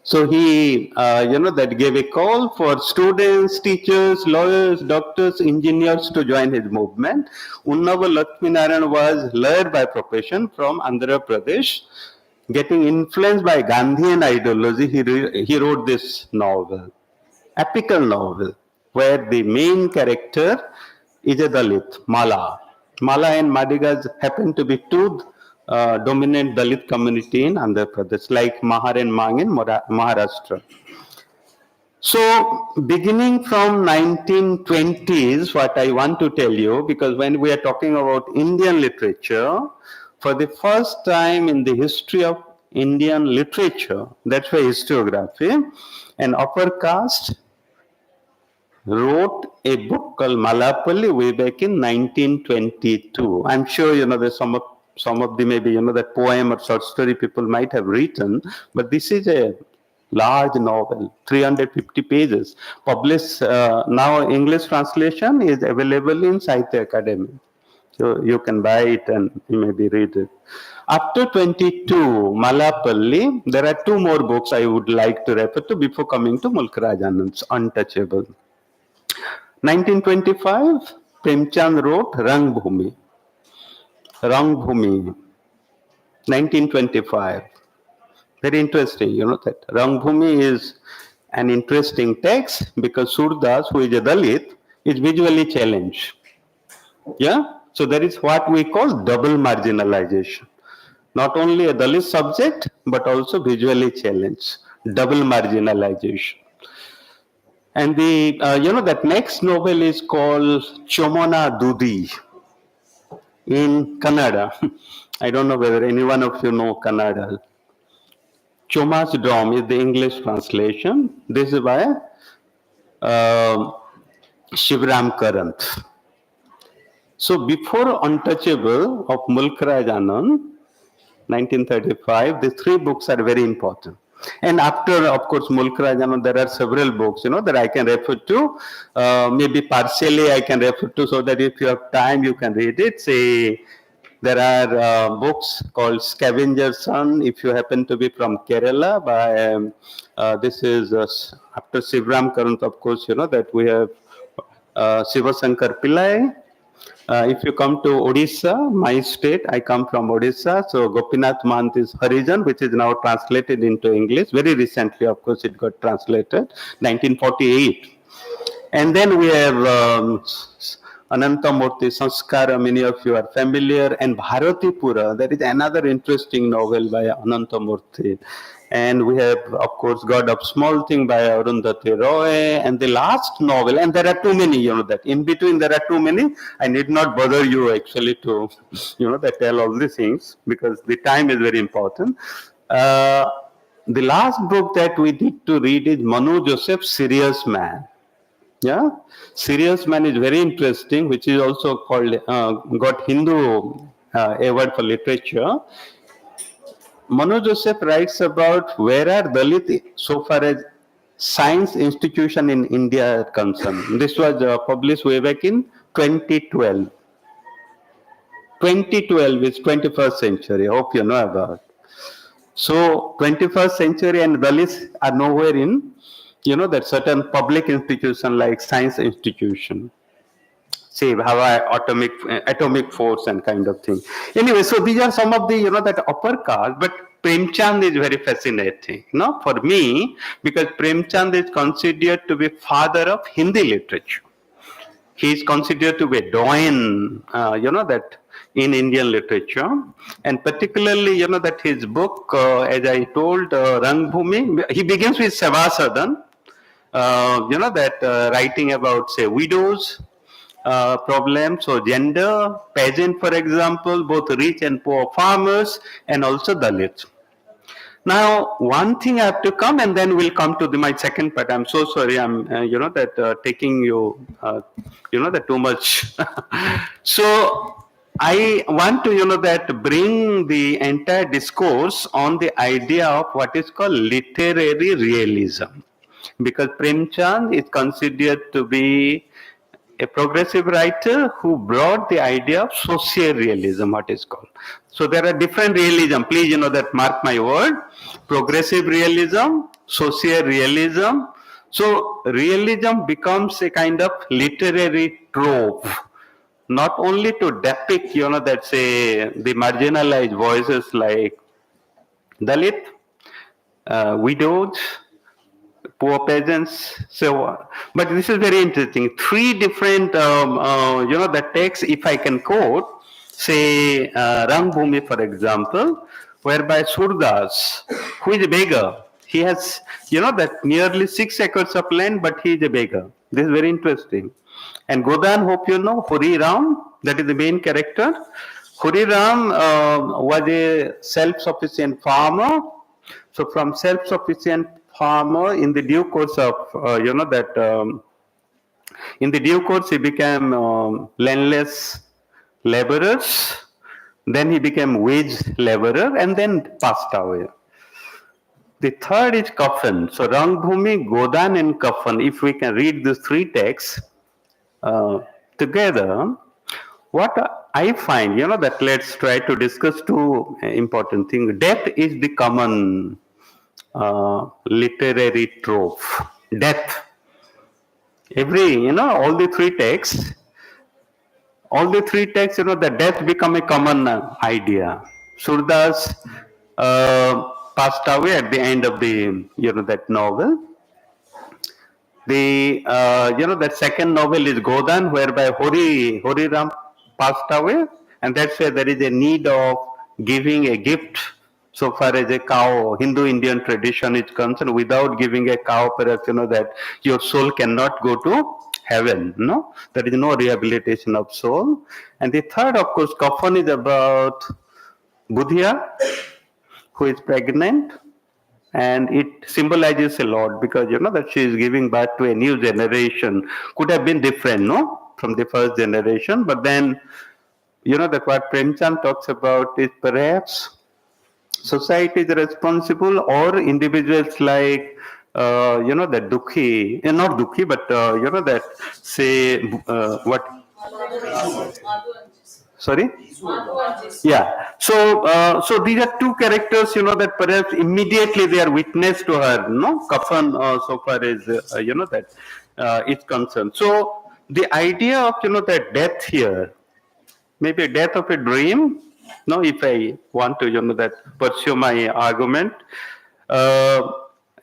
So he, that gave a call for students, teachers, lawyers, doctors, engineers to join his movement. Unnava Lakshmi Narayan was lawyer by profession from Andhra Pradesh. Getting influenced by Gandhian ideology, he wrote this novel, epical novel, where the main character is a Dalit, Mala. Mala and Madigas happen to be two dominant Dalit community in Andhra Pradesh, like Mahar and Mang in Maharashtra. So, beginning from 1920s, what I want to tell you, because when we are talking about Indian literature, for the first time in the history of Indian literature, that's why historiography, an upper caste wrote a book called Malapalli way back in 1922. I'm sure, there's some of the maybe, that poem or short story people might have written, but this is a large novel, 350 pages. Published, now English translation is available in Sahitya Academy. So you can buy it and maybe read it. After 22, Malapalli, there are two more books I would like to refer to before coming to Mulkraj Anand's Untouchable. 1925, Premchand wrote Rangbhumi. Rangbhumi, 1925. Very interesting, that Rangbhumi is an interesting text because Surdas, who is a Dalit, is visually challenged. Yeah? So there is what we call double marginalization. Not only a Dalit subject, but also visually challenged. Double marginalization. And the, that next novel is called Chomona Dudi in Kannada. I don't know whether any one of you know Kannada. Choma's Dom is the English translation. This is by Shivram Karant. So before Untouchable of Mulkraj Anand, 1935, the three books are very important. And after, of course, Mulkraj Anand, there are several books, that I can refer to. Maybe partially I can refer to so that if you have time, you can read it. Say, there are books called Scavenger Son, if you happen to be from Kerala, by, this is after Shivram Karant, of course, that we have Sivasankar Pillai. If you come to Odisha, my state, I come from Odisha, so Gopinath Mahant is Harijan, which is now translated into English. Very recently, of course, it got translated, 1948. And then we have Anantamurti Sanskara, many of you are familiar, and Bharatipura, that is another interesting novel by Anantamurti. And we have, of course, God of Small Thing by Arundhati Roy, and the last novel, and there are too many, that in between there are too many. I need not bother you actually to, that tell all these things, because the time is very important. The last book that we need to read is Manu Joseph's Serious Man. Yeah, Serious Man is very interesting, which is also called, got Hindu award for literature. Manu Joseph writes about where are Dalit so far as science institution in India are concerned. This was published way back in 2012. 2012 is 21st century. I hope you know about. So 21st century and Dalits are nowhere in, that certain public institution like science institution. Say atomic force and kind of thing. Anyway, so these are some of the, that upper caste, but Premchand is very fascinating, for me, because Premchand is considered to be father of Hindi literature. He is considered to be a doyen, that in Indian literature, and particularly, that his book, as I told, Rangbhumi, he begins with Sevasadan, that writing about, say, widows, problems, so gender, peasant, for example, both rich and poor farmers, and also Dalits. Now, one thing I have to come, and then we'll come to my second part. I'm so sorry, I'm, taking you, that too much. So, I want to, that bring the entire discourse on the idea of what is called literary realism. Because Premchand is considered to be a progressive writer who brought the idea of social realism, what is called. So there are different realism. Please, that mark my word. Progressive realism, social realism. So realism becomes a kind of literary trope, not only to depict, that say the marginalized voices like Dalit, widows, poor peasants, so on. But this is very interesting. Three different, the text, if I can quote, say Rangbhumi, for example, whereby Surdas, who is a beggar, he has, that nearly 6 acres of land, but he is a beggar. This is very interesting. And Godan, hope you know, Hori Ram, that is the main character. Hori Ram was a self-sufficient farmer. So from self-sufficient farmer, in the due course of, in the due course he became landless laborers, then he became wage laborer, and then passed away. The third is Kafan. So Rangbhumi, Godan and Kafan, if we can read these three texts together, what I find, that let's try to discuss two important things. Death is the common literary trope. Death. Every, all the three texts, the death become a common idea. Surdas passed away at the end of the, that novel. The, that second novel is Godan, whereby Hori Ram passed away, and that's why there is a need of giving a gift. So far as a cow, Hindu-Indian tradition is concerned, without giving a cow, perhaps, that your soul cannot go to heaven, no? There is no rehabilitation of soul. And the third, of course, Kafan is about Budhya, who is pregnant, and it symbolizes a lot, because, that she is giving birth to a new generation. Could have been different, no? From the first generation, but then, that what Premchand talks about is perhaps society is responsible, or individuals like, that Dukhi, not Dukhi, but, that say, what? Sorry? Yeah. So, so these are two characters, that perhaps immediately they are witness to her, no? Kafan, so far as, that it's concerned. So, the idea of, that death here, maybe death of a dream, no, if I want to, that pursue my argument. Uh,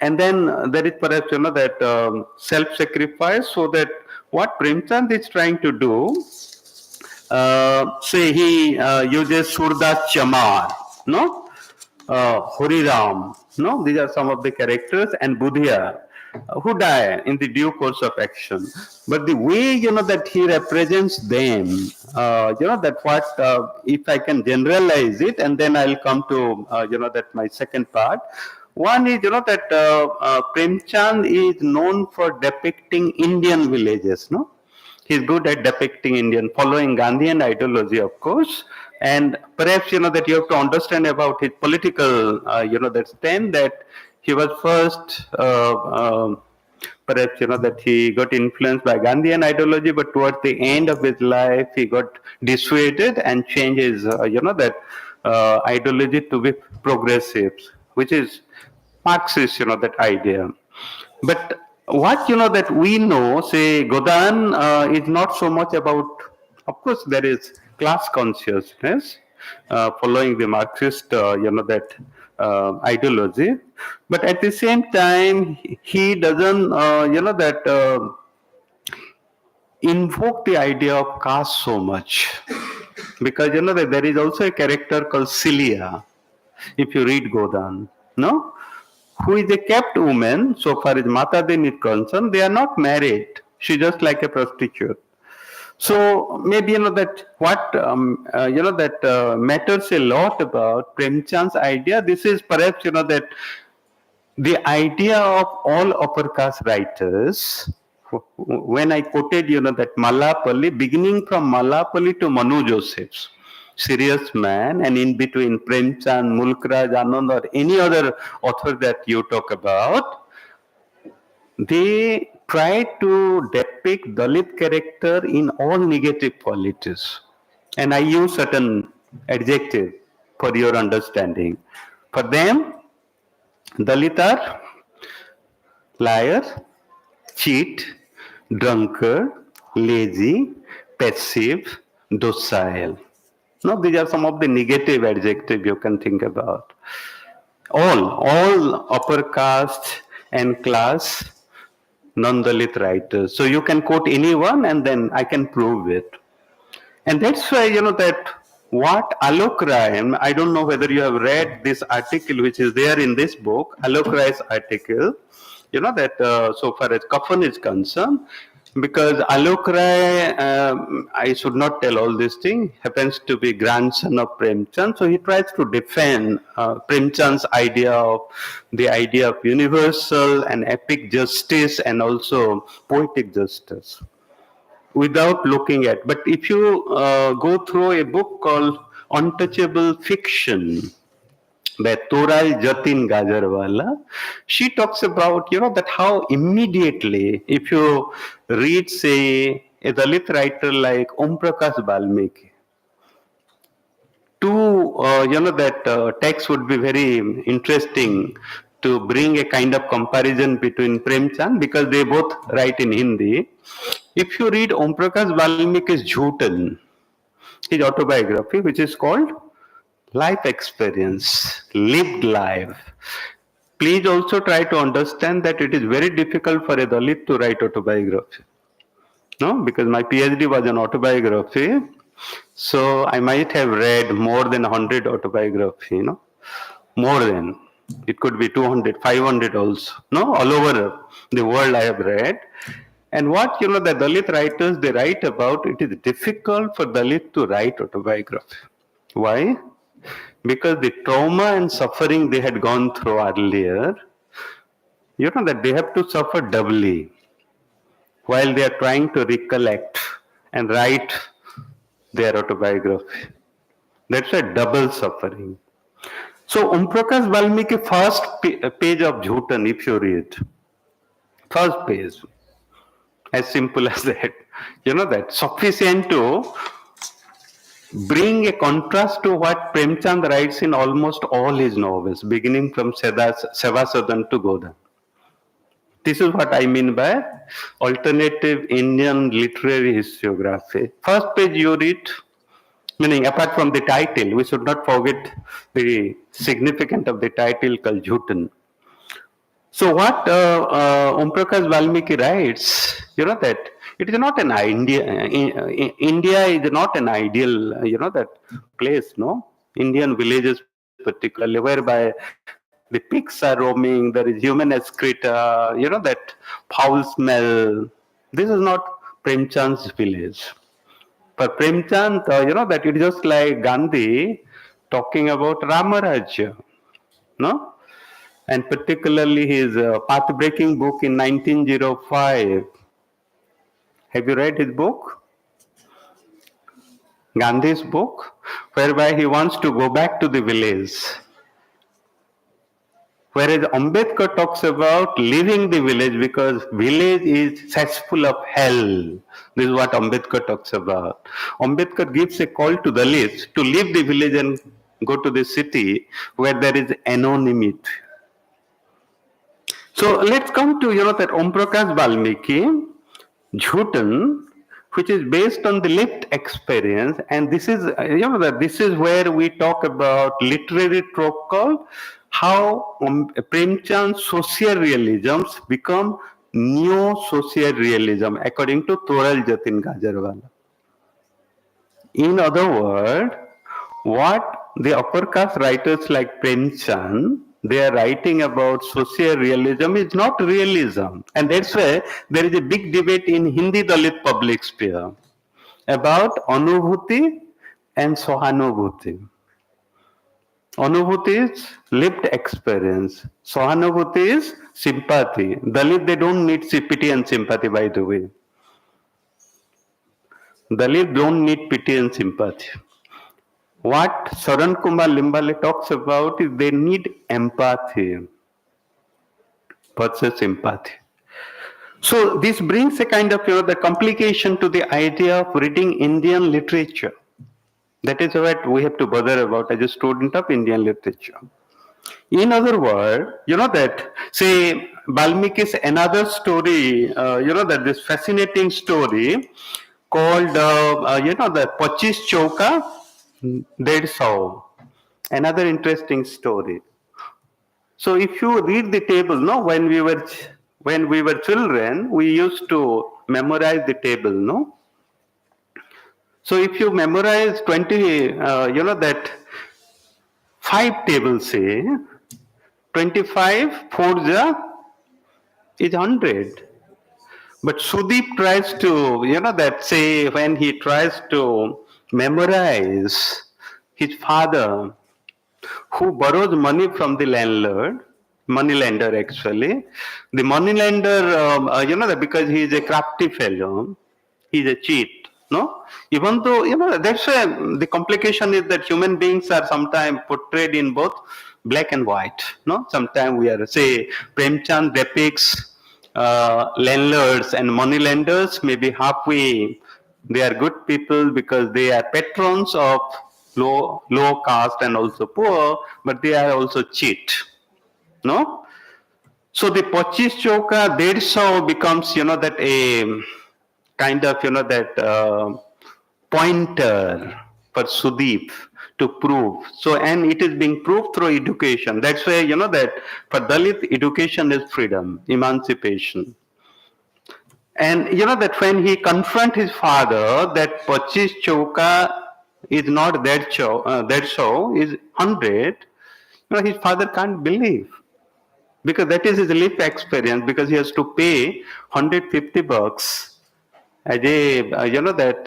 and then there is perhaps, that self-sacrifice, so that what Premchand is trying to do, say he uses Surdas Chamar, no? Horiram, no? These are some of the characters, and Budhya, who die in the due course of action. But the way, that he represents them, that what, if I can generalize it, and then I'll come to, that my second part. One is, that Premchand is known for depicting Indian villages, no? He's good at depicting Indian, following Gandhian ideology, of course. And perhaps, that you have to understand about his political, that stand, that he was first, perhaps, that he got influenced by Gandhian ideology, but towards the end of his life, he got dissuaded and changed his, that ideology to be progressive, which is Marxist, that idea. But what, that we know, say, Godan is not so much about, of course, there is class consciousness following the Marxist, that ideology. But at the same time, he doesn't, that invoke the idea of caste so much. Because, that there is also a character called Celia, if you read Godan, no? Who is a kept woman, so far as Matadin is concerned. They are not married. She's just like a prostitute. So maybe, that what, that matters a lot about Premchand's idea. This is perhaps, that the idea of all upper caste writers, when I quoted, that Malapalli, beginning from Malapalli to Manu Joseph's, serious man, and in between Premchand, Mulkraj, Anand, or any other author that you talk about, they try to depict Dalit character in all negative qualities. And I use certain adjective for your understanding. For them, Dalit are liar, cheat, drunkard, lazy, passive, docile. No, these are some of the negative adjectives you can think about. All upper caste and class non-Dalit writers. So you can quote anyone and then I can prove it. And that's why, that what Alok Rai, I don't know whether you have read this article which is there in this book, Alok Rai's article, that so far as Kafan is concerned, because Alok Rai, I should not tell all these things, happens to be grandson of Premchand, so he tries to defend Premchand's idea of the idea of universal and epic justice and also poetic justice without looking at. But if you go through a book called Untouchable Fiction by Toral Jatin Gajarwala, she talks about, that how immediately, if you read, say, a Dalit writer like Om Prakash Valmiki, that text would be very interesting to bring a kind of comparison between Premchand, because they both write in Hindi. If you read Om Prakash Valmiki's Jhutan, his autobiography, which is called Life Experience, Lived Life. Please also try to understand that it is very difficult for a Dalit to write autobiography. No, because my PhD was on autobiography, so I might have read more than 100 autobiography, more than. It could be 200, 500 also, all over the world I have read. And what, the Dalit writers, they write about, it is difficult for Dalit to write autobiography. Why? Because the trauma and suffering they had gone through earlier, that they have to suffer doubly while they are trying to recollect and write their autobiography. That's a double suffering. So Om Prakash Valmiki first page of Jhutan, if you read, first page, as simple as that, that sufficient to bring a contrast to what Premchand writes in almost all his novels, beginning from Sevasadan to Godan. This is what I mean by alternative Indian literary historiography. First page you read, meaning apart from the title, we should not forget the significance of the title called Jhutan. So what Om Prakash Valmiki writes, that it is not an idea. India is not an ideal, that place, no? Indian villages particularly, whereby the pigs are roaming, there is human excreta, that foul smell. This is not Premchand's village. For Premchand, that it is just like Gandhi talking about Ramarajya, no? And particularly his path-breaking book in 1905. Have you read his book? Gandhi's book, whereby he wants to go back to the village. Whereas Ambedkar talks about leaving the village because village is cesspool of hell. This is what Ambedkar talks about. Ambedkar gives a call to Dalits to leave the village and go to the city where there is anonymity. So let's come to that Om Prakash Valmiki, Jhutan, which is based on the lived experience, and this is this is where we talk about literary trope called how Premchand's social realisms become neo-social realism according to Toral Jatin Gajarwala. In other words, what the upper caste writers like Premchand, they are writing about social realism is not realism. And that's why there is a big debate in Hindi Dalit public sphere about Anubhuti and Sahanubhuti. Anubhuti is lived experience. Sahanubhuti is sympathy. Dalit, they don't need pity and sympathy, by the way. Dalit don't need pity and sympathy. What Saran Kumar Limbale talks about is they need empathy versus sympathy. So this brings a kind of the complication to the idea of reading Indian literature. That is what we have to bother about as a student of Indian literature. In other words, that say Valmiki's another story, that this fascinating story called the Pachis Chauka Dedsau. Another interesting story. So if you read the table, no, when we were children, we used to memorize the table, no. So if you memorize 20, that 5 tables, say 25 4 is 100. But Sudeep tries to, that say when he tries to memorize his father, who borrows money from the moneylender actually. The moneylender, because he is a crafty fellow, he is a cheat. No, even though that's why the complication is that human beings are sometimes portrayed in both black and white. No, sometimes we are say Premchand depicts landlords and moneylenders maybe halfway. They are good people because they are patrons of low caste and also poor, but they are also cheat. No, so the Pachis Chauka Dedsau becomes that a kind of that pointer for Sudeep to prove. So, and it is being proved through education. That's why that for Dalit, education is freedom, emancipation. And that when he confronts his father that Pachis Chauka is not that so is 100, his father can't believe. Because that is his life experience, because he has to pay $150 as a, that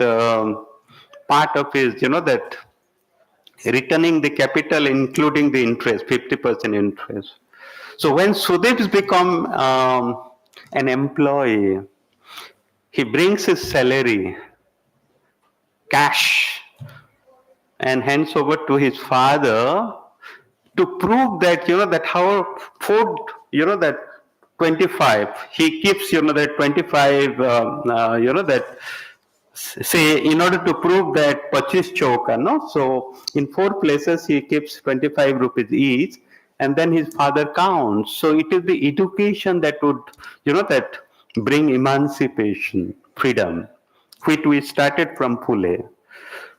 part of his, that returning the capital including the interest, 50% interest. So when Sudeep's become an employee, he brings his salary, cash, and hands over to his father to prove that, that how food, that 25, he keeps, that 25, that, say, in order to prove that Pachis Chauka, no? So in 4 places, he keeps 25 rupees each, and then his father counts. So it is the education that would, that bring emancipation, freedom, which we started from Phule.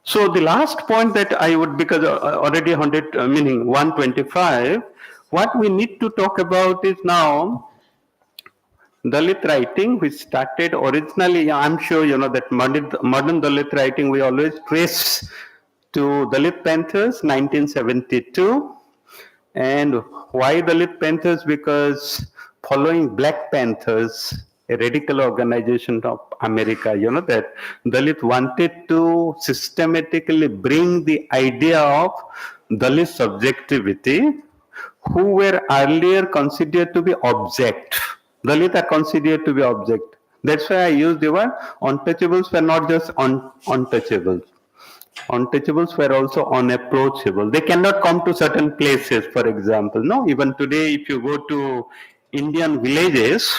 So the last point that I would, because already 100, meaning 125, what we need to talk about is now Dalit writing, which started originally, I'm sure you know that modern Dalit writing we always trace to Dalit Panthers, 1972. And why Dalit Panthers? Because following Black Panthers, a radical organization of America, that Dalit wanted to systematically bring the idea of Dalit subjectivity, who were earlier considered to be object. Dalit are considered to be object. That's why I use the word untouchables were not just untouchables. Untouchables were also unapproachable. They cannot come to certain places, for example. No, even today, if you go to Indian villages,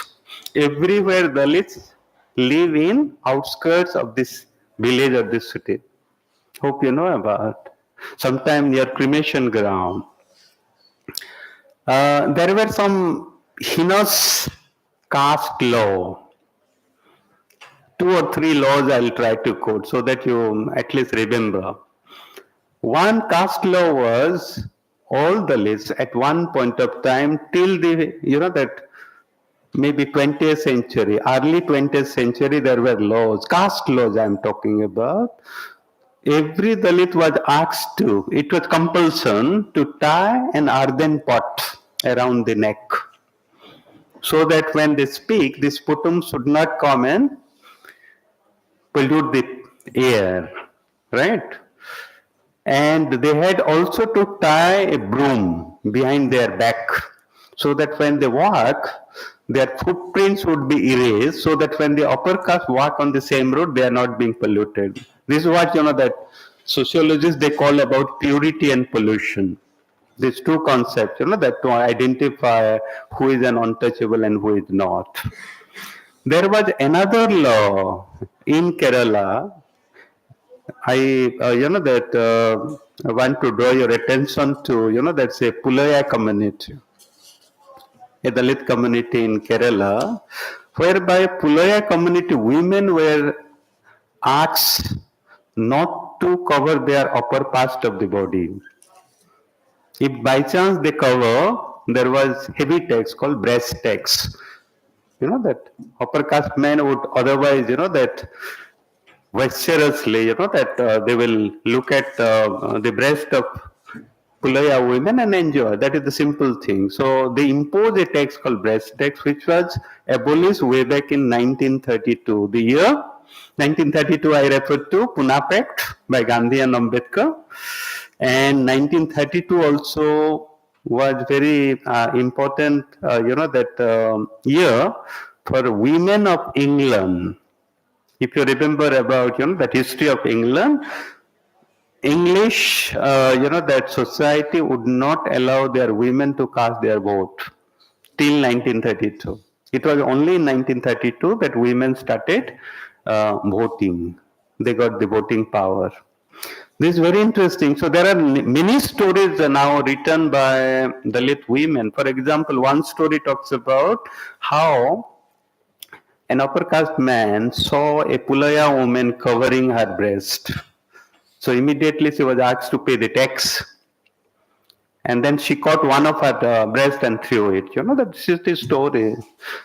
everywhere Dalits live in outskirts of this village or this city. Hope you know about. Sometime near cremation ground. There were some heinous caste law. 2 or 3 laws I'll try to quote so that you at least remember. One caste law was all Dalits at one point of time till the, that maybe 20th century, early 20th century, there were laws, caste laws I'm talking about. Every Dalit was asked to, it was compulsion to tie an earthen pot around the neck so that when they speak, this sputum should not come and pollute the air, right? And they had also to tie a broom behind their back so that when they walk, their footprints would be erased so that when the upper caste walk on the same road, they are not being polluted. This is what, that sociologists, they call about purity and pollution. These two concepts, that to identify who is an untouchable and who is not. There was another law in Kerala. I want to draw your attention to, that's a Pulaya community, a Dalit community in Kerala, whereby Pulaya community women were asked not to cover their upper part of the body. If by chance they cover, there was heavy tax called breast tax. That upper caste men would otherwise, that vociferously, that they will look at the breast of Pulaya women and enjoy. That is the simple thing. So they imposed a tax called breast tax, which was abolished way back in 1932. The year 1932 I refer to Pune Pact by Gandhi and Ambedkar. And 1932 also was very important, that year for women of England. If you remember about, that history of England, English, that society would not allow their women to cast their vote till 1932. It was only in 1932 that women started voting. They got the voting power. This is very interesting. So there are many stories now written by Dalit women. For example, one story talks about how an upper caste man saw a Pulaya woman covering her breast. So immediately she was asked to pay the tax. And then she caught one of her breast and threw it. This is the story.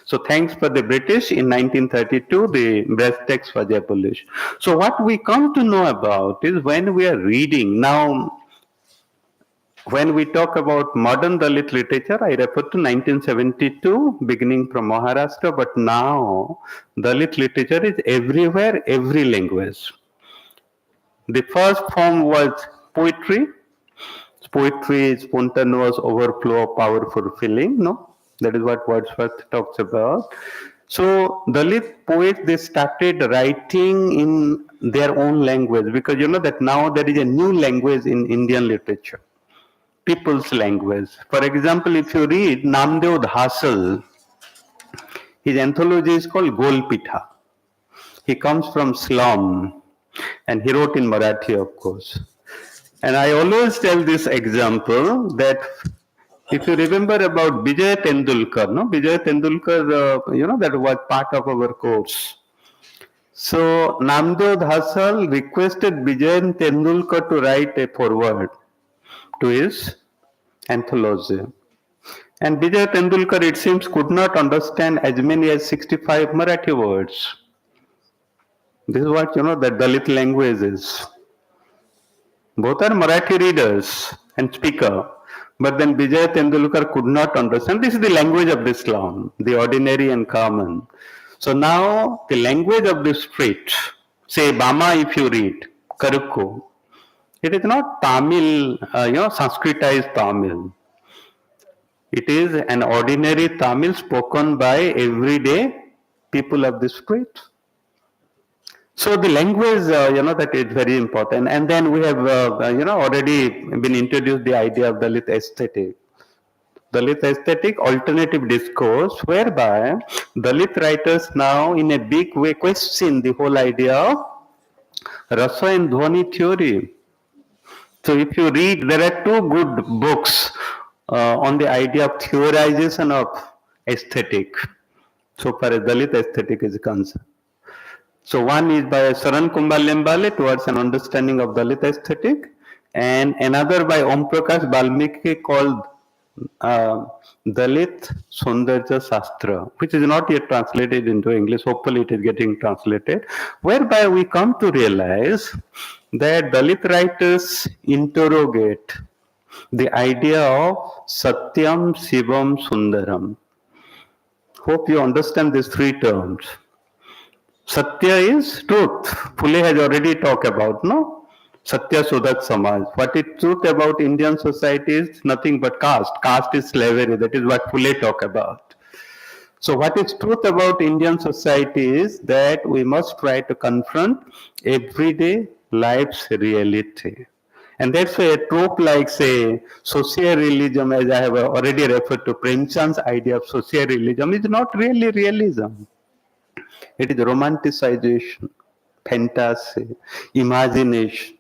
So thanks for the British, in 1932, the breast tax was abolished. So what we come to know about is when we are reading, now when we talk about modern Dalit literature, I refer to 1972, beginning from Maharashtra, but now Dalit literature is everywhere, every language. The first form was poetry. Poetry is spontaneous overflow of powerful feeling, no? That is what Wordsworth talks about. So Dalit poets, they started writing in their own language because that now there is a new language in Indian literature, people's language. For example, if you read Namdev Dhasal, his anthology is called Golpitha. He comes from slum and he wrote in Marathi, of course. And I always tell this example that If you remember about Vijay Tendulkar, no? Vijay Tendulkar, that was part of our course. So Namdev Dhasal requested Vijay Tendulkar to write a foreword to his anthology. And Vijay Tendulkar, it seems, could not understand as many as 65 Marathi words. This is what, the Dalit language is. Both are Marathi readers and speaker. But then Vijay Tendulkar could not understand. This is the language of the slum, the ordinary and common. So now the language of the street, say Bama if you read, Karukku, it is not Tamil, Sanskritized Tamil. It is an ordinary Tamil spoken by everyday people of the street. So the language, that is very important. And then we have, already been introduced the idea of Dalit aesthetic. Dalit aesthetic, alternative discourse, whereby Dalit writers now in a big way question the whole idea of Rasa and Dhwani theory. So if you read, there are two good books on the idea of theorization of aesthetic, so far as Dalit aesthetic is concerned. So one is by Saran Kumar Lembale towards an understanding of Dalit aesthetic, and another by Om Prakash Balmiki called Dalit Saundarya Shastra, which is not yet translated into English. Hopefully it is getting translated, whereby we come to realize that Dalit writers interrogate the idea of Satyam, Shivam, Sundaram. Hope you understand these three terms. Satya is truth. Phule has already talked about, no? Satya Sudhat Samaj. What is truth about Indian society is nothing but caste. Caste is slavery. That is what Phule talked about. So what is truth about Indian society is that we must try to confront everyday life's reality. And that's why a trope like, say, socio-realism, as I have already referred to, Premchand's idea of socio-realism, is not really realism. It is romanticization, fantasy, imagination.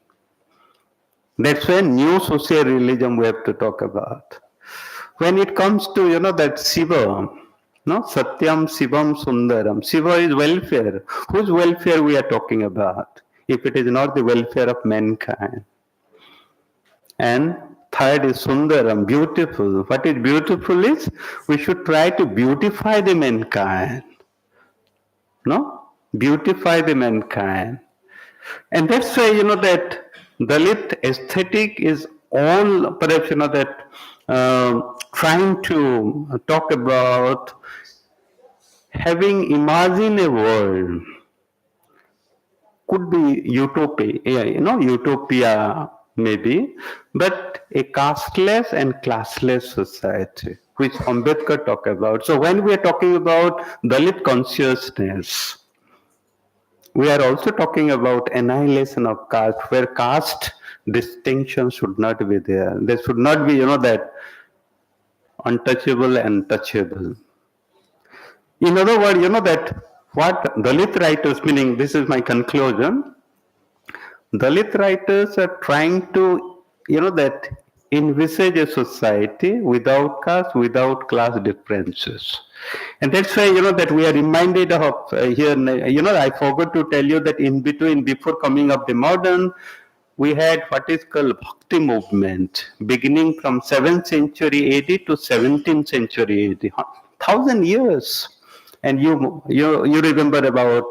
That's why new social realism we have to talk about. When it comes to, that Shiva, no, Satyam, Shivam, Sundaram. Shiva is welfare. Whose welfare we are talking about? If it is not the welfare of mankind. And third is Sundaram, beautiful. What is beautiful is we should try to beautify the mankind. No? Beautify the mankind. And that's why, that Dalit aesthetic is all, perhaps, that trying to talk about having imagined a world. Could be utopia, utopia maybe, but a casteless and classless society, which Ambedkar talked about. So when we are talking about Dalit consciousness, we are also talking about annihilation of caste, where caste distinction should not be there. There should not be, that untouchable and touchable. In other words, that what Dalit writers, meaning this is my conclusion, Dalit writers are trying to, that envisage a society without caste, without class differences. And that's why, that we are reminded of here, I forgot to tell you that in between, before coming of the modern, we had what is called Bhakti movement, beginning from 7th century AD to 17th century AD, 1,000 years. And you remember about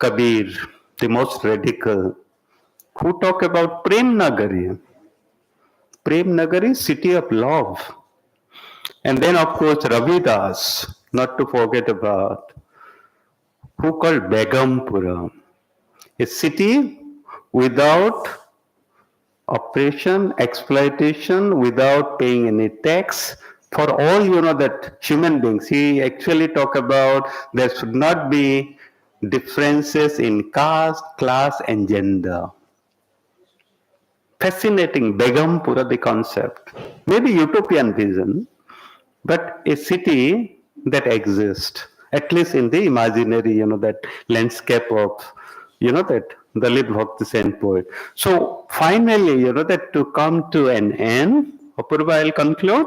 Kabir, the most radical, who talk about Prem Nagari. Prem Nagari, city of love. And then, of course, Ravidas, not to forget about, who called Begumpura, a city without oppression, exploitation, without paying any tax for all, that human beings. He actually talked about there should not be differences in caste, class, and gender. Fascinating, Begumpura, the concept. Maybe utopian vision, but a city that exists, at least in the imaginary, that landscape of, that Dalit Bhakti Saint poet. So finally, that to come to an end, Apurva, I'll conclude.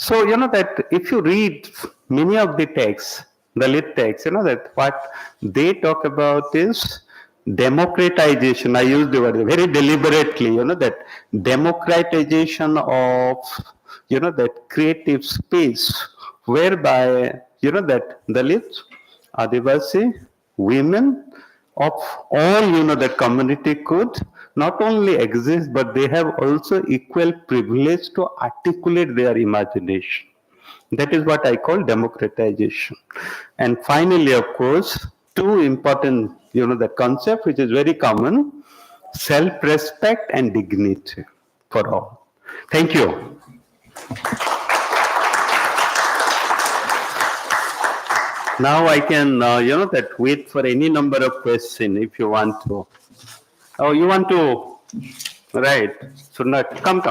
So, that if you read many of the texts, the lit texts, that what they talk about is democratization. I use the word very deliberately, that democratization of, that creative space whereby, that Dalits, Adivasi, women of all, that community could not only exist, but they have also equal privilege to articulate their imagination. That is what I call democratization. And finally, of course, two important, that concept which is very common, self-respect and dignity for all. Thank you. Now I can, that wait for any number of questions if you want to. Oh, you want to, right? So not, come.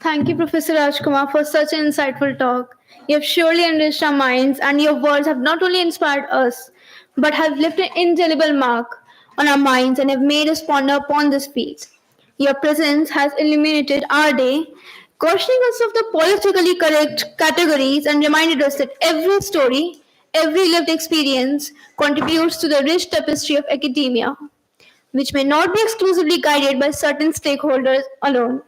Thank you, Professor Raj Kumar, for such an insightful talk. You have surely enriched our minds, and your words have not only inspired us, but have left an indelible mark on our minds and have made us ponder upon this feat. Your presence has illuminated our day, cautioning us of the politically correct categories and reminded us that every story, every lived experience contributes to the rich tapestry of academia, which may not be exclusively guided by certain stakeholders alone.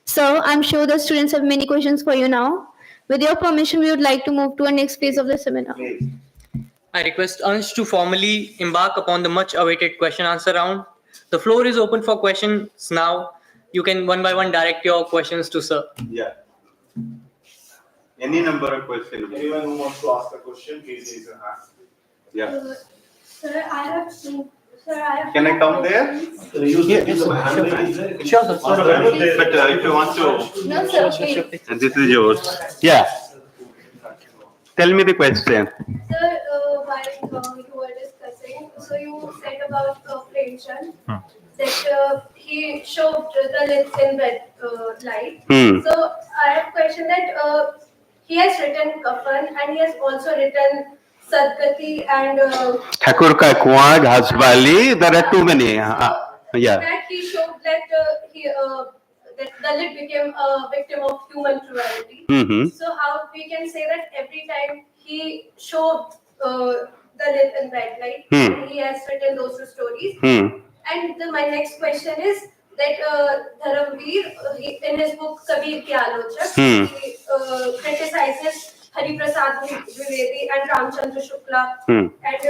So I'm sure the students have many questions for you now. With your permission, we would like to move to our next phase of the seminar. I request Ansh to formally embark upon the much-awaited question-answer round. The floor is open for questions now. You can one by one direct your questions to sir. Yeah. Any number of questions. Anyone who wants to ask a question, please raise your hand. Yeah. Sir, I have two. Sir, I have Can I come there? Use the hand. Sure, sir. But if you want to. No, sir, please. And this is yours. Yeah. Tell me the question. Sir, while you were discussing, so you said about Premchand that he showed Dalit in red light. So I have a question that he has written Kafan and he has also written Sadgati and Thakur ka Kuan, Hasbali, there are too many. Yeah. that he showed that that Dalit became a victim of human cruelty. So how we can say that every time he showed Dalit in red light, and he has written those two stories. And my next question is that Dharamveer, in his book Kabir Ki Alochak, he criticizes Hari Prasad Dwivedi and Ramchandra Shukla, and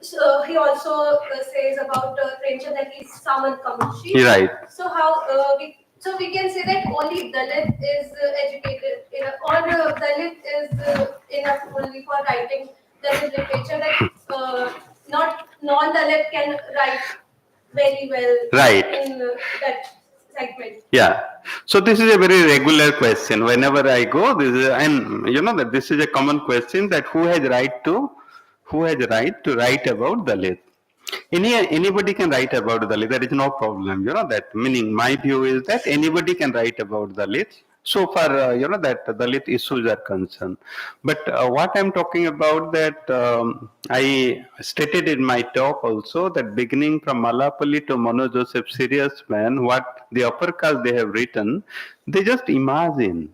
so he also says about Premchand that he's Samant Kamushi. Right. So how we can say that only Dalit is educated or Dalit is enough only for writing Dalit literature, that not non-Dalit can write very well in that segment. Yeah. So this is a very regular question. Whenever I go, this is, and that this is a common question, that who has right to write about Dalit. Anybody can write about Dalit. There is no problem. That meaning my view is that anybody can write about Dalit. So far, that Dalit issues are concerned. But what I'm talking about, that I stated in my talk also, that beginning from Malapalli to Mano Joseph Serious Man, what the upper caste they have written, they just imagine.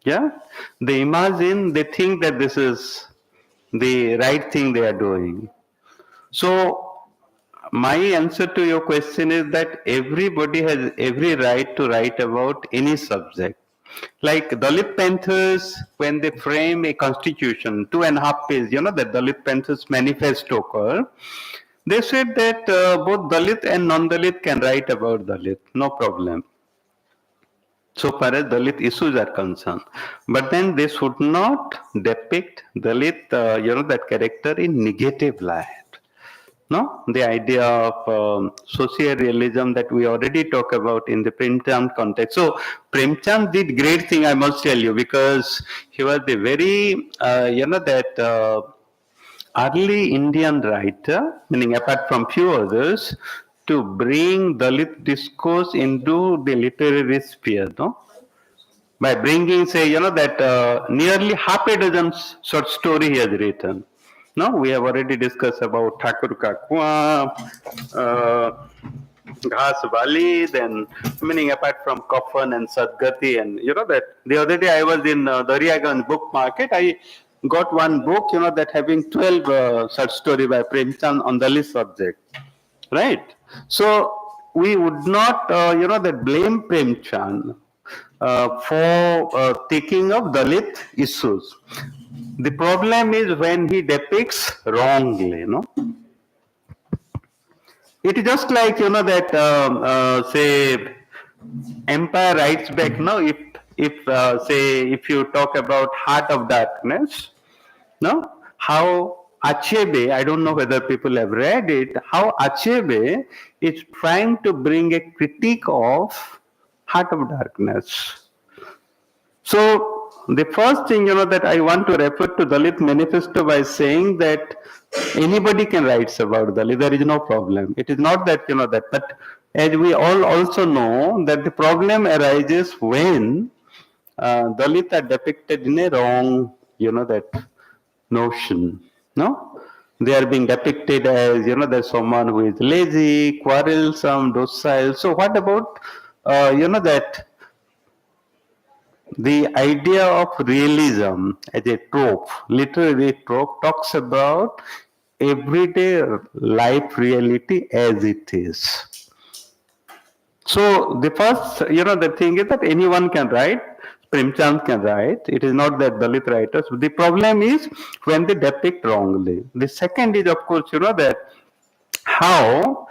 Yeah? They imagine, they think that this is the right thing they are doing. So, my answer to your question is that everybody has every right to write about any subject. Like Dalit Panthers, when they frame a constitution, 2.5 pages, the Dalit Panthers manifesto, they said that both Dalit and non-Dalit can write about Dalit, no problem. So far as Dalit issues are concerned. But then they should not depict Dalit, that character in negative light. No, the idea of social realism that we already talked about in the Premchand context. So Premchand did great thing, I must tell you, because he was the very, early Indian writer, meaning apart from few others, to bring Dalit discourse into the literary sphere. No, by bringing, say, that nearly half a dozen short story he has written. No, we have already discussed about Thakur Ka Kuan, Ghas Wali, then meaning apart from Kafan and Sadgati, and that the other day I was in Daryaganj book market. I got one book, that having 12 short story by Premchand on Dalit subject, right? So we would not, that blame Premchand for taking up Dalit issues. The problem is when he depicts wrongly, It is just like, that, say, Empire writes back, say, if you talk about Heart of Darkness, how Achebe, I don't know whether people have read it, how Achebe is trying to bring a critique of Heart of Darkness. So the first thing, that I want to refer to Dalit Manifesto by saying that anybody can write about Dalit. There is no problem. It is not that, that, but as we all also know that the problem arises when Dalit are depicted in a wrong, that notion, no? They are being depicted as, there's someone who is lazy, quarrelsome, docile. So what about, that the idea of realism as a trope, literary trope, talks about everyday life reality as it is. So the first, the thing is that anyone can write, Premchand can write. It is not that Dalit writers. The problem is when they depict wrongly. The second is, of course, that how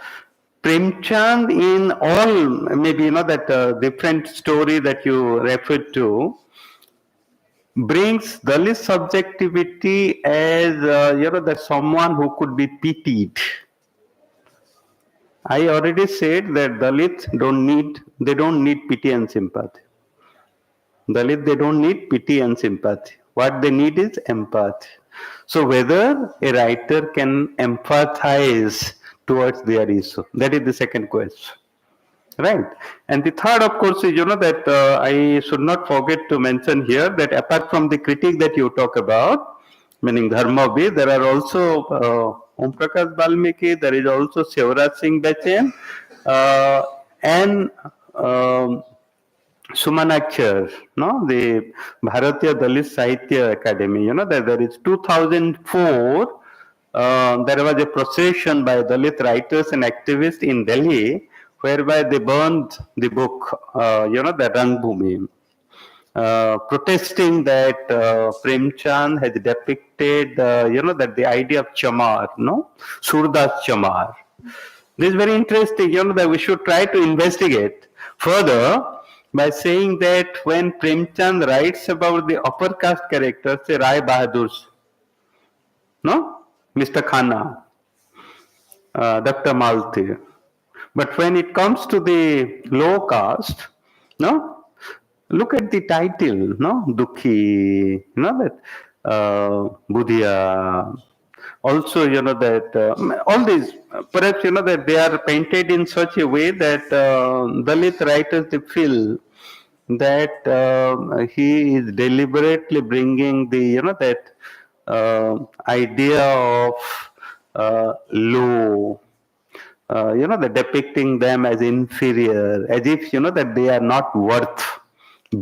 Premchand in all, maybe, that different story that you referred to, brings Dalit subjectivity as, that someone who could be pitied. I already said that Dalits they don't need pity and sympathy. Dalit, they don't need pity and sympathy. What they need is empathy. So whether a writer can empathize towards their issue, that is the second question. Right. And the third, of course, is, that I should not forget to mention here that apart from the critique that you talk about, meaning Dharmavi, there are also Om Prakash Valmiki, there is also Shivraj Singh Bachchan, and Sumanakshar, the Bharatiya Dalit Sahitya Academy, that there is 2004, there was a procession by Dalit writers and activists in Delhi, whereby they burned the book, the Rangbhumi, protesting that Premchand has depicted, that the idea of Chamar, Surdas Chamar. This is very interesting, that we should try to investigate further by saying that when Premchand writes about the upper caste characters, say Rai Bahadur's, Mr. Khanna, Dr. Malti. But when it comes to the low caste, look at the title, Dukhi, that Budhiya. Also, that all these, perhaps, that they are painted in such a way that Dalit writers, they feel that he is deliberately bringing the, that idea of low, the depicting them as inferior, as if, that they are not worth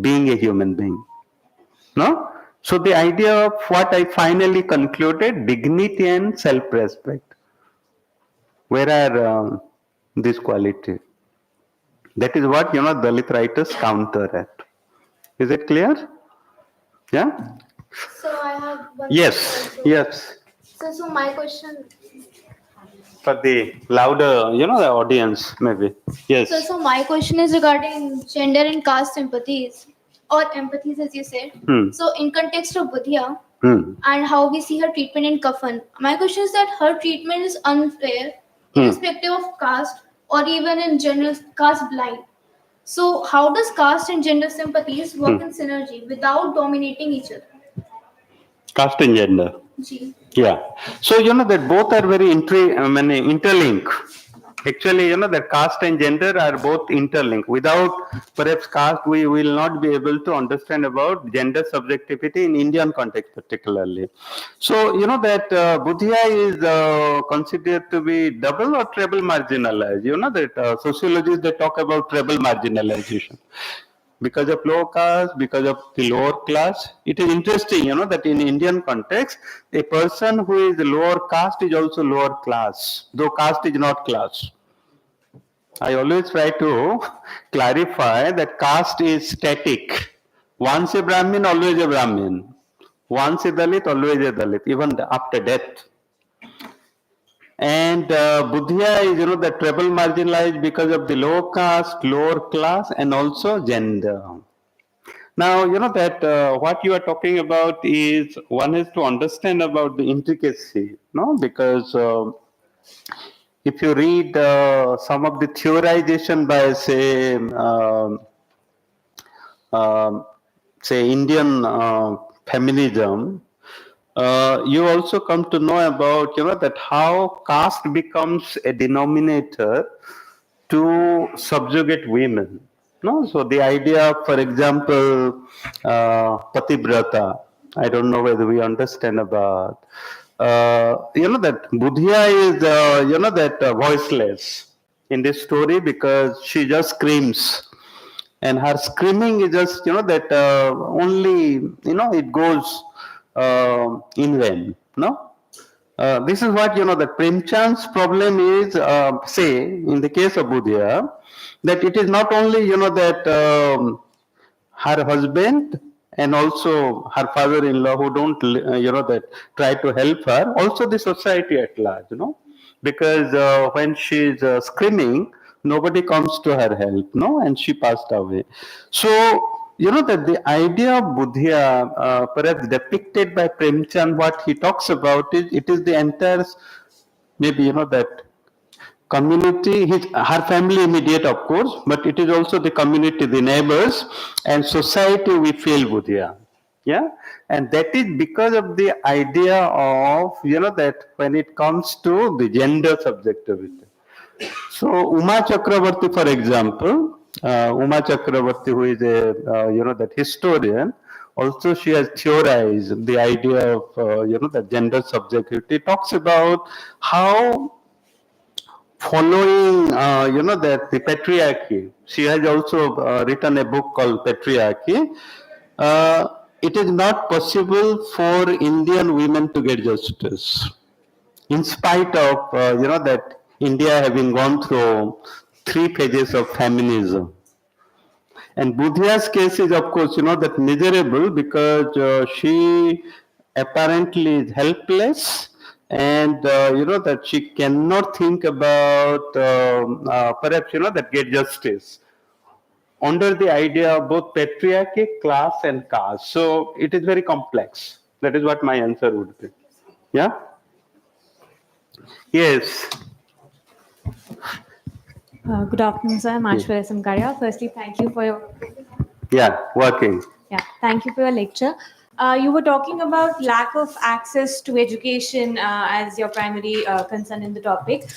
being a human being. So the idea of what I finally concluded, dignity and self-respect. Where are these qualities? That is what, Dalit writers counter at. Is it clear? Yeah? So I have one Yes, question. yes. So my question. For the louder, the audience, maybe. Yes. So my question is regarding gender and caste sympathies or empathies, as you said. So in context of Budhiya and how we see her treatment in Kafan, my question is that her treatment is unfair, irrespective of caste or even in general caste blind. So how does caste and gender sympathies work in synergy without dominating each other? Caste and gender. Ji. Yeah. So, that both are very interlinked. Actually, that caste and gender are both interlinked. Without perhaps caste, we will not be able to understand about gender subjectivity in Indian context particularly. So, that Budhia is considered to be double or treble marginalized. That sociologists, they talk about treble marginalization. Because of low caste, because of the lower class. It is interesting, that in Indian context, a person who is lower caste is also lower class, though caste is not class. I always try to clarify that caste is static. Once a Brahmin, always a Brahmin. Once a Dalit, always a Dalit, even after death. And Budhya is, the treble marginalized because of the low caste, lower class, and also gender. Now, that what you are talking about is one is to understand about the intricacy, no? Because if you read some of the theorization by, say Indian feminism, you also come to know about, that how caste becomes a denominator to subjugate women. No, so the idea, for example, patibrata. I don't know whether we understand about. That Budhya is, that voiceless in this story because she just screams, and her screaming is just, that only, it goes in vain. No. This is what, that Premchand's problem is, say, in the case of Budhya, that it is not only, that her husband and also her father-in-law who don't, that try to help her, also the society at large, because when she is screaming, nobody comes to her help, and she passed away. So, that the idea of Budhya, perhaps depicted by Premchand, what he talks about is, it is the entire, maybe, that community, her family immediate, of course, but it is also the community, the neighbors, and society we feel Budhya. Yeah, and that is because of the idea of, that when it comes to the gender subjectivity. So Uma Chakravarti, for example, Uma Chakravarti, who is a, that historian, also she has theorized the idea of, the gender subjectivity. Talks about how following, that the patriarchy. She has also written a book called Patriarchy. It is not possible for Indian women to get justice, in spite of, that India having gone through 3 phases of feminism. And Budhya's case is, of course, that miserable because she apparently is helpless, and that she cannot think about perhaps, that get justice under the idea of both patriarchy, class, and caste. So it is very complex. That is what my answer would be. Yeah. Yes. Good afternoon, sir. I'm Ashwarya Samkaria. Firstly, thank you for your Working. thank you for your lecture. You were talking about lack of access to education as your primary concern in the topic,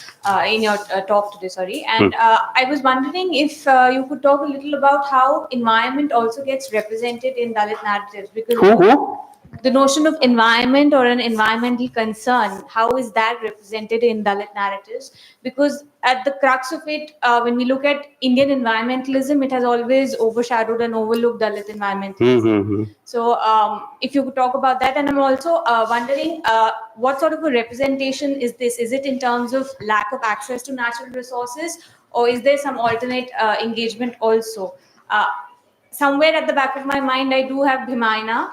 in your talk today, sorry. And I was wondering if you could talk a little about how environment also gets represented in Dalit narratives. Because Who? the notion of environment or an environmental concern, how is that represented in Dalit narratives? Because at the crux of it, when we look at Indian environmentalism, it has always overshadowed and overlooked Dalit environmentalism. So if you could talk about that. And I'm also wondering what sort of a representation is this? Is it in terms of lack of access to natural resources, or is there some alternate engagement also? Somewhere at the back of my mind, I do have Bhimayana,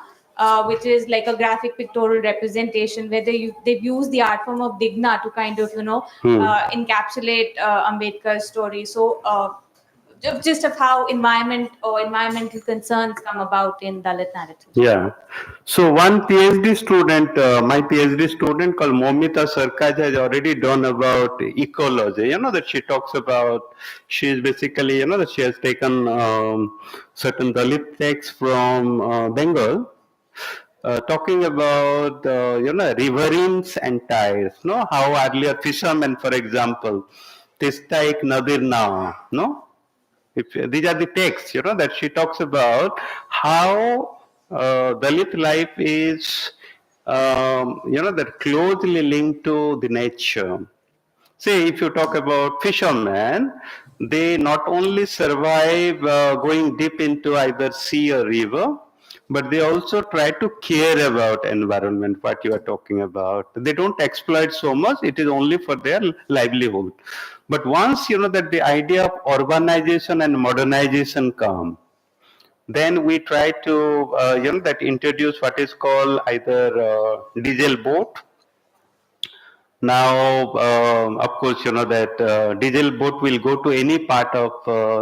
which is like a graphic pictorial representation where they've used the art form of Digna to kind of, encapsulate Ambedkar's story. So just of how environment or environmental concerns come about in Dalit narrative. Yeah. So one PhD student, my PhD student called Momita Sarkaj has already done about ecology. That she talks about, she is basically, that she has taken certain Dalit texts from Bengal, talking about, riverines and tides, how earlier fishermen, for example, Tistaik Nadir now, no? These are the texts, that she talks about how Dalit life is, that closely linked to the nature. Say, if you talk about fishermen, they not only survive going deep into either sea or river, but they also try to care about environment, what you are talking about. They don't exploit so much, it is only for their livelihood. But once that the idea of urbanization and modernization come, then we try to that introduce what is called either diesel boat. Now, of course, that diesel boat will go to any part of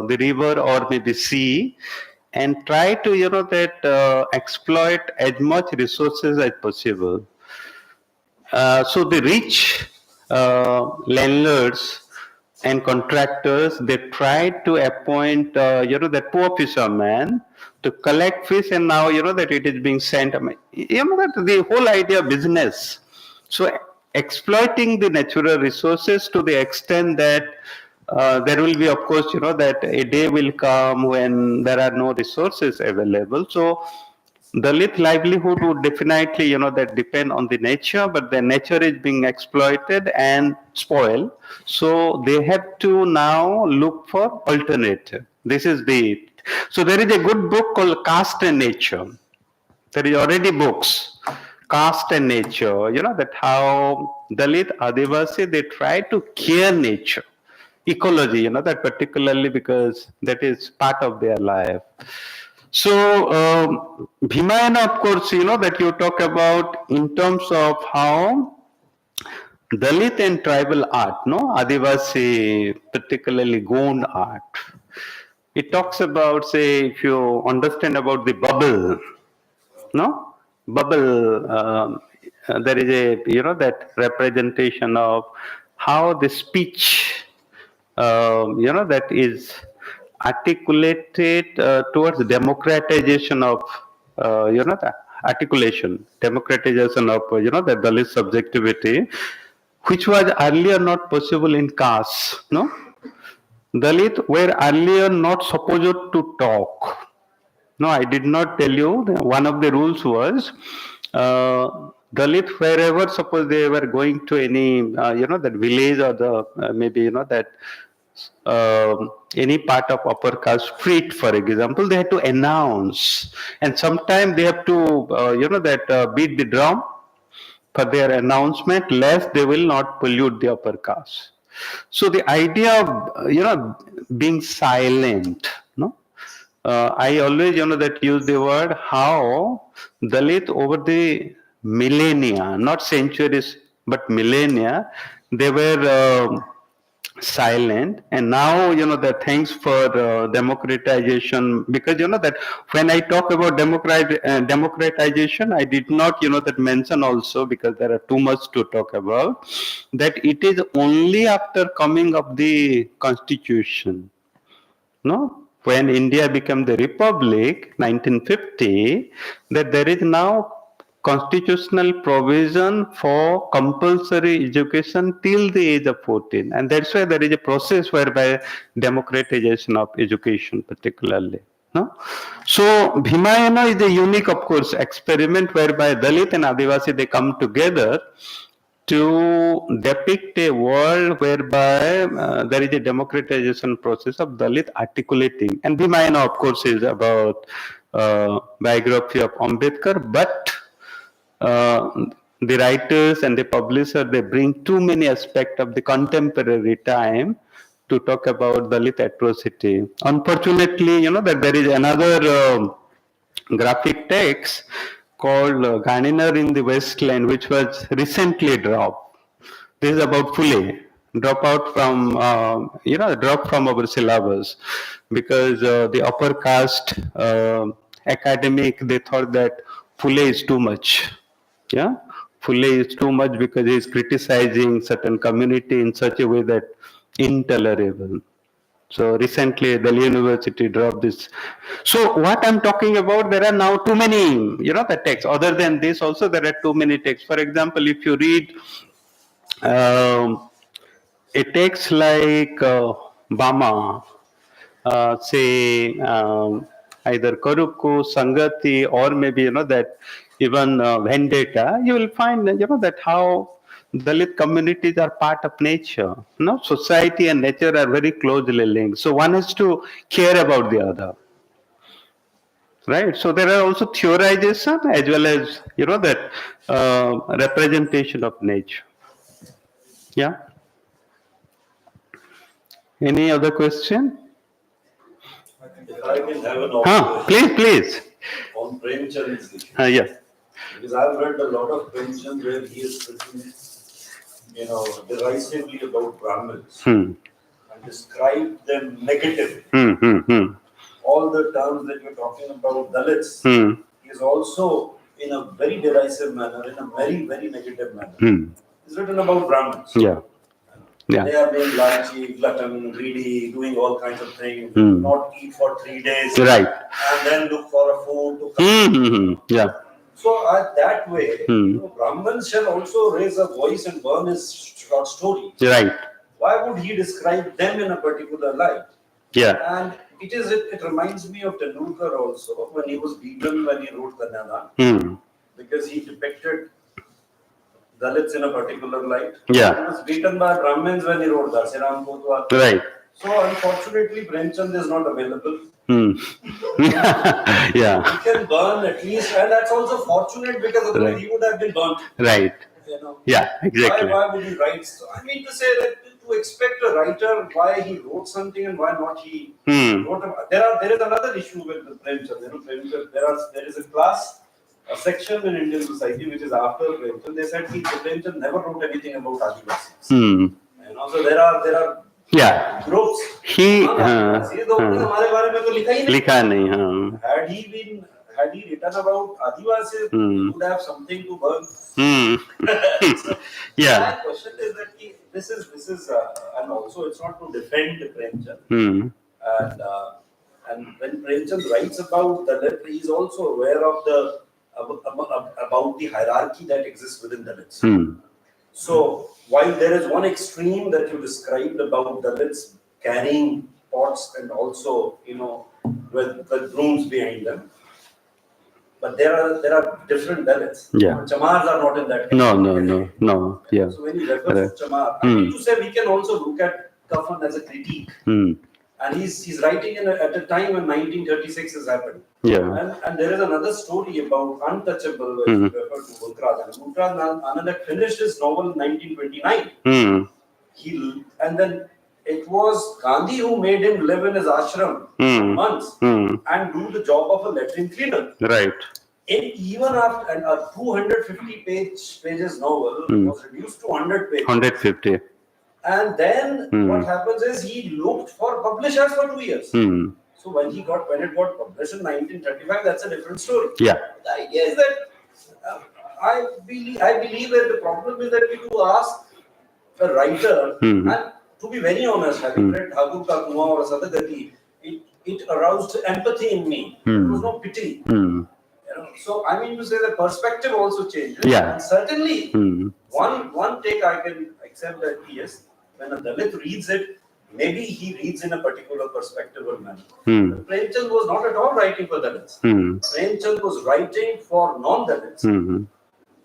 the river or maybe sea and try to, exploit as much resources as possible. So the rich landlords and contractors, they try to appoint, that poor fisherman to collect fish, and now, that it is being sent. That the whole idea of business. So exploiting the natural resources to the extent that there will be, of course, that a day will come when there are no resources available. So Dalit livelihood would definitely, that depend on the nature, but the nature is being exploited and spoiled. So they have to now look for alternative. This is the, so there is a good book called Caste and Nature. There is already books, Caste and Nature, that how Dalit, Adivasi, they try to care nature, ecology, that particularly because that is part of their life. So, Bhimayana, of course, that you talk about in terms of how Dalit and tribal art, Adivasi, particularly Gond art. It talks about, say, if you understand about the bubble, bubble, there is a, that representation of how the speech, that is articulated towards democratization of, the articulation, democratization of, the Dalit subjectivity, which was earlier not possible in caste, Dalit were earlier not supposed to talk. No, I did not tell you. One of the rules was Dalit, wherever, suppose they were going to any, that village or the maybe, that any part of upper caste street, for example, they had to announce, and sometimes they have to, beat the drum for their announcement, lest they will not pollute the upper caste. So the idea of, being silent, I always, that use the word how Dalit over the millennia, not centuries, but millennia, they were silent, and now, that thanks for democratization, because, that when I talk about democratization, I did not, that mention also, because there are too much to talk about, that it is only after coming of the constitution, when India became the republic, 1950, that there is now constitutional provision for compulsory education till the age of 14. And that's why there is a process whereby democratization of education particularly. So Bhimayana is a unique, of course, experiment whereby Dalit and Adivasi, they come together to depict a world whereby there is a democratization process of Dalit articulating. And Bhimayana, of course, is about biography of Ambedkar, but the writers and the publisher, they bring too many aspects of the contemporary time to talk about Dalit atrocity. Unfortunately, that there is another graphic text called Ghaniner in the Westland, which was recently dropped. This is about Phule, drop from our syllabus, because the upper caste academic, they thought that Phule is too much. Yeah, Phule is too much because he is criticizing certain community in such a way that intolerable. So recently, Delhi University dropped this. So what I'm talking about, there are now too many, the texts. Other than this, also there are too many texts. For example, if you read it takes like Bama, say either Karuku, Sangati, or maybe that even Vendetta. You will find that how Dalit communities are part of nature. Society and nature are very closely linked. So one has to care about the other. Right. So there are also theorization as well as that representation of nature. Yeah. Any other question? If I can have an Please, observation please. on Premchand's issue. Yeah. Because I've read a lot of Premchand where he is written, derisively about Brahmins Hmm. and described them negatively. All the terms that you're talking about, Dalits, is also in a very derisive manner, in a very, very negative manner. It's written about Brahmins. Yeah. Yeah. They are being lachi, glutton, greedy, doing all kinds of things, not eat for 3 days, Right. and then look for a food to come. Yeah. So that way, Brahmans shall also raise a voice and burn his short story. Right. Why would he describe them in a particular light? Yeah. And it reminds me of Tendulkar also, when he was beaten when he wrote Kanyadan, because he depicted Dalits in a particular light. Yeah. He was beaten by Brahmins when he wrote Dasiram Kotwal. Right. So unfortunately, Premchand is not available. Yeah. He can burn at least, and that's also fortunate because otherwise he would have been burnt. Right. Yeah, exactly. Why would he write? So I mean to say that to expect a writer why he wrote something and why not he wrote. There is another issue with the Premchand. There is a class, a section in Indian society which is after Premchand. They said Premchand never wrote anything about Adivasis. So there are groups. लिखा नहीं हाँ. Had he written about Adivasis, he would have something to burn. Yeah. My question is that this is and also it's not to defend Premchand. And when Premchand writes about Dalit, he is also aware of about the hierarchy that exists within Dalits. So while there is one extreme that you described about Dalits carrying pots and also with brooms behind them, but there are different Dalits. Yeah. Chamars are not in that category. No. Yeah. So when he refers to Chamar, I mean to say we can also look at Kafan as a critique. And he's writing at a time when 1936 has happened. Yeah. And there is another story about Untouchable, which you refer to Mulkraj. And Mulkraj Anand had finished his novel in 1929. And then it was Gandhi who made him live in his ashram for months and do the job of a lettering cleaner. Right. Even after a 250 pages novel was reduced to 100 pages. 150. And then what happens is he looked for publishers for 2 years. So when it got published in 1935, that's a different story. Yeah. The idea is that I believe that the problem is that we do ask a writer, and to be very honest, having read Thakur Ka Kuan or Sadagati, it aroused empathy in me. There was no pity. So I mean to say the perspective also changes. Yeah. And certainly, one take I can accept that yes, when a Dalit reads it, maybe he reads in a particular perspective or manner. But Premchand was not at all writing for Dalits. Premchand was writing for non-Dalits.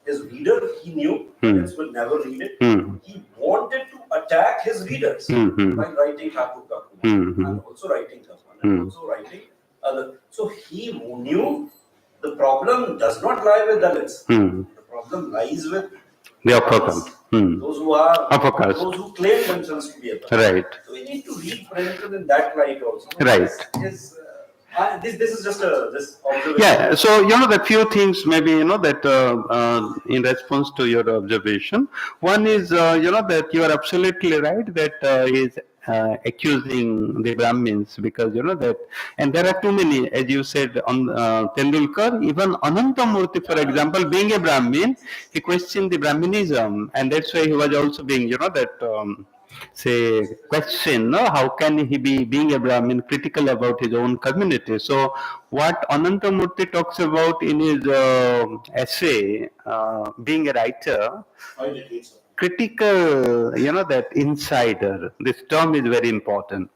His reader, he knew Dalits would never read it. He wanted to attack his readers by writing Thakur Ka Kuan and also writing Kafan and also writing other. So he knew the problem does not lie with Dalits. The problem lies with the upper caste. Those who are Upper caste. those who claim themselves to be upper caste. Right. So we need to read Premchand in that light also. Right. This is just this observation. Yeah, so the few things maybe that in response to your observation, one is that you are absolutely right that he is accusing the Brahmins because that, and there are too many, as you said on Tendulkar, even Anantamurthy, for example, being a Brahmin, he questioned the Brahminism, and that's why he was also being that. Say question, how can he be being a Brahmin critical about his own community? So what Anantamurthy talks about in his essay, being a writer, critical, that insider. This term is very important.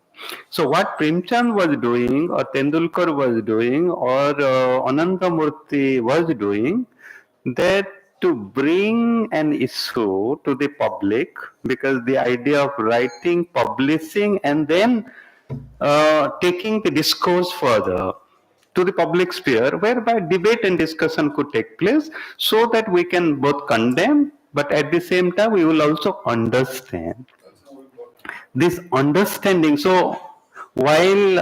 So what Premchand was doing, or Tendulkar was doing, or Anandamurthy was doing, that to bring an issue to the public, because the idea of writing, publishing, and then taking the discourse further to the public sphere, whereby debate and discussion could take place, so that we can both condemn, but at the same time we will also understand. This understanding. So while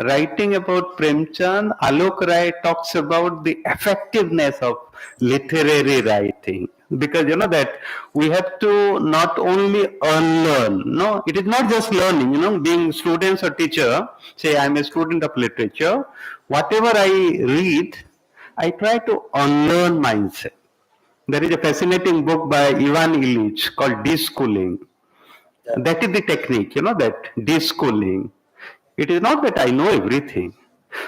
writing about Premchand, Alok Rai talks about the effectiveness of literary writing. Because that we have to not only unlearn, no, it is not just learning, being students or teacher, say I am a student of literature, whatever I read, I try to unlearn mindset. There is a fascinating book by Ivan Illich called Deschooling. That is the technique, that deschooling. It is not that I know everything.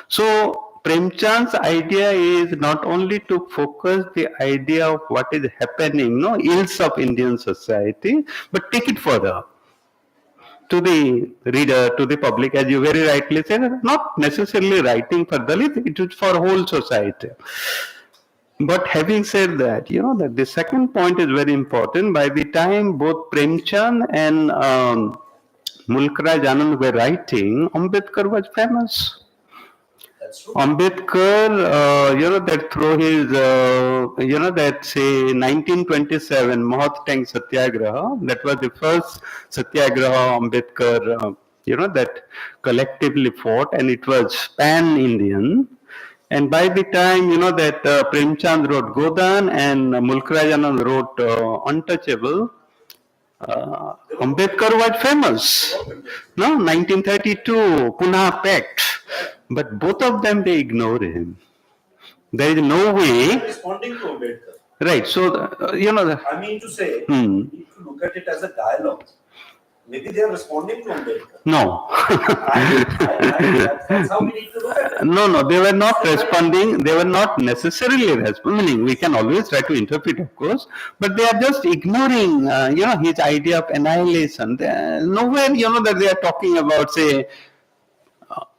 So Premchand's idea is not only to focus the idea of what is happening, ills of Indian society, but take it further to the reader, to the public, as you very rightly said, not necessarily writing for Dalit, it is for whole society. But having said that, that the second point is very important. By the time both Premchand and Mulkraj Anand were writing, Ambedkar was famous. That's true. Ambedkar, that through his, that say 1927 Mahat Tank Satyagraha, that was the first Satyagraha Ambedkar, that collectively fought, and it was pan-Indian. And by the time, that Premchand wrote Godan and Mulkraj Anand wrote Untouchable, Ambedkar was famous. No, 1932, Punah Pact. But both of them, they ignore him. There is no way. Responding to Ambedkar. Right, so, I mean to say, you need to look at it as a dialogue. Maybe they are responding to Ambedkar. No. That's how we need to look at it. No, they were not responding. They were not necessarily responding. We can always try to interpret, of course, but they are just ignoring, his idea of annihilation. Nowhere, that they are talking about, say,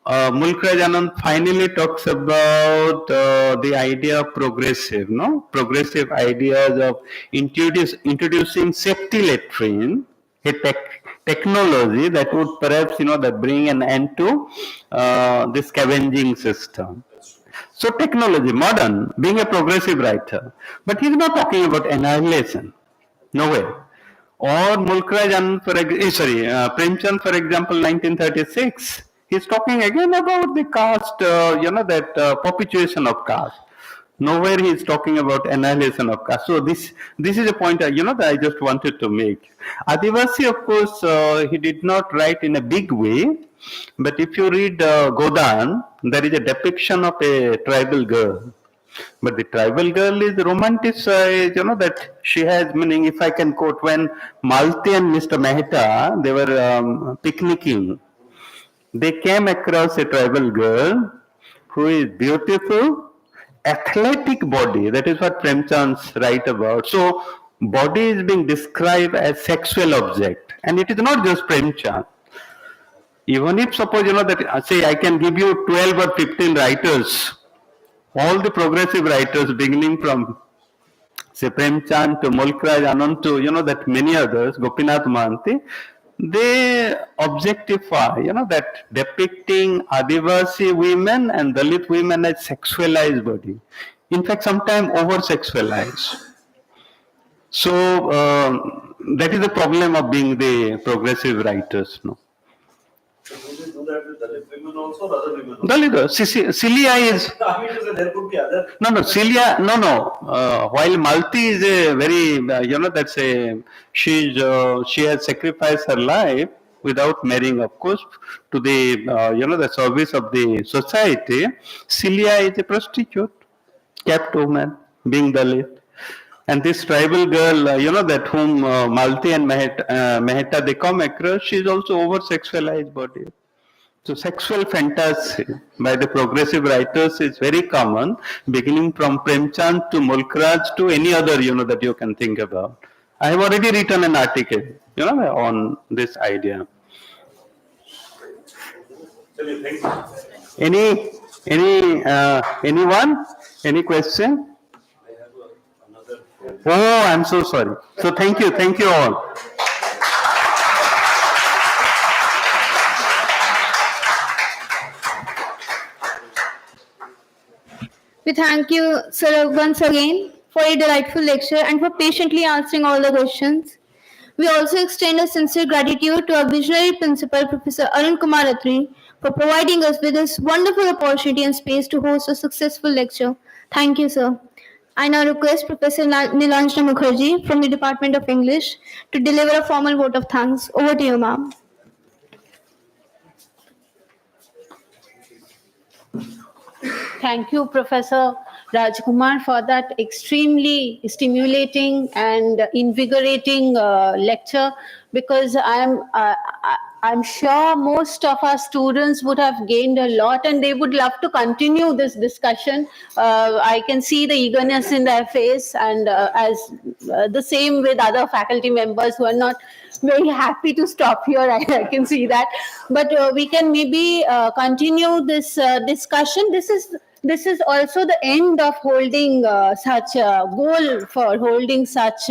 Mulkraj Anand finally talks about the idea of progressive ideas of introducing safety latrine, a technology that would perhaps, that bring an end to the scavenging system. So technology, modern, being a progressive writer. But he's not talking about annihilation. Nowhere. Or Mulkraj Anand, Premchand, for example, 1936. He's talking again about the caste, that perpetuation of caste. Nowhere he is talking about annihilation of caste. So this is a point, that I just wanted to make. Adivasi, of course, he did not write in a big way, but if you read Godan, there is a depiction of a tribal girl. But the tribal girl is romanticized, that she has meaning. If I can quote, when Malti and Mr. Mehta, they were picnicking, they came across a tribal girl who is beautiful, athletic body. That is what Premchand's write about. So body is being described as sexual object, and it is not just Premchand. Even if suppose, that say I can give you 12 or 15 writers, all the progressive writers beginning from say Premchand to Mulkraj Anand to, that many others, Gopinath Mahanti, they objectify, that depicting Adivasi women and Dalit women as sexualized body. In fact, sometimes over-sexualized. So that is the problem of being the progressive writers. No. So do they do that with Dalit women also or other women also? Dalit, Celia is. I mean to say there could be other. No, Celia, no. While Malti is a very, that's a, she has sacrificed her life without marrying, of course, to the, the service of the society. Celia is a prostitute, kept woman, being Dalit. And this tribal girl, that whom Malti and Mehta, they come across, she is also over-sexualized body. So sexual fantasy by the progressive writers is very common, beginning from Premchand to Mulkraj to any other, that you can think about. I have already written an article, on this idea. Anyone? Any question? Oh, I'm so sorry. So thank you all. We thank you, sir, once again for a delightful lecture and for patiently answering all the questions. We also extend a sincere gratitude to our visionary principal, Professor Arun Kumar Atri, for providing us with this wonderful opportunity and space to host a successful lecture. Thank you, sir. I now request Professor Nilanjana Mukherjee from the Department of English to deliver a formal vote of thanks. Over to you, ma'am. Thank you, Professor Raj Kumar, for that extremely stimulating and invigorating lecture. Because I'm sure most of our students would have gained a lot, and they would love to continue this discussion. I can see the eagerness in their face, and as the same with other faculty members who are not very happy to stop here. I can see that, but we can maybe continue this discussion. This is also the end of holding such a goal for holding such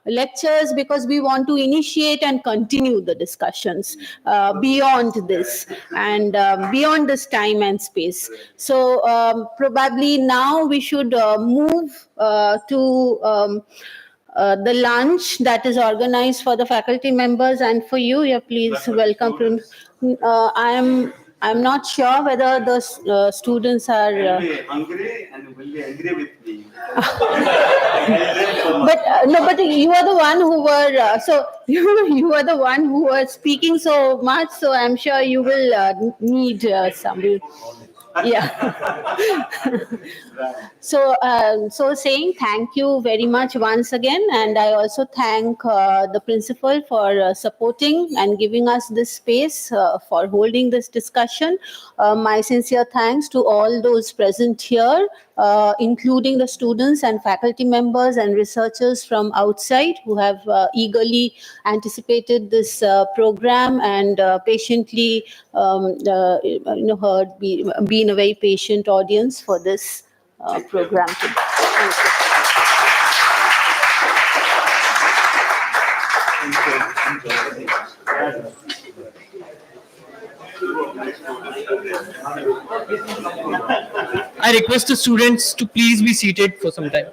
lectures, because we want to initiate and continue the discussions beyond this and beyond this time and space. So probably now we should move to the lunch that is organized for the faculty members and for you. Yeah, please welcome. I'm not sure whether the students are. Hungry and will be angry with me. But no, but you are the one who were you are the one who was speaking so much. So I'm sure you will need some. Yeah. So saying thank you very much once again, and I also thank the principal for supporting and giving us this space for holding this discussion. My sincere thanks to all those present here, including the students and faculty members and researchers from outside who have eagerly anticipated this program and patiently heard, been a very patient audience for this program today. Thank you. I request the students to please be seated for some time.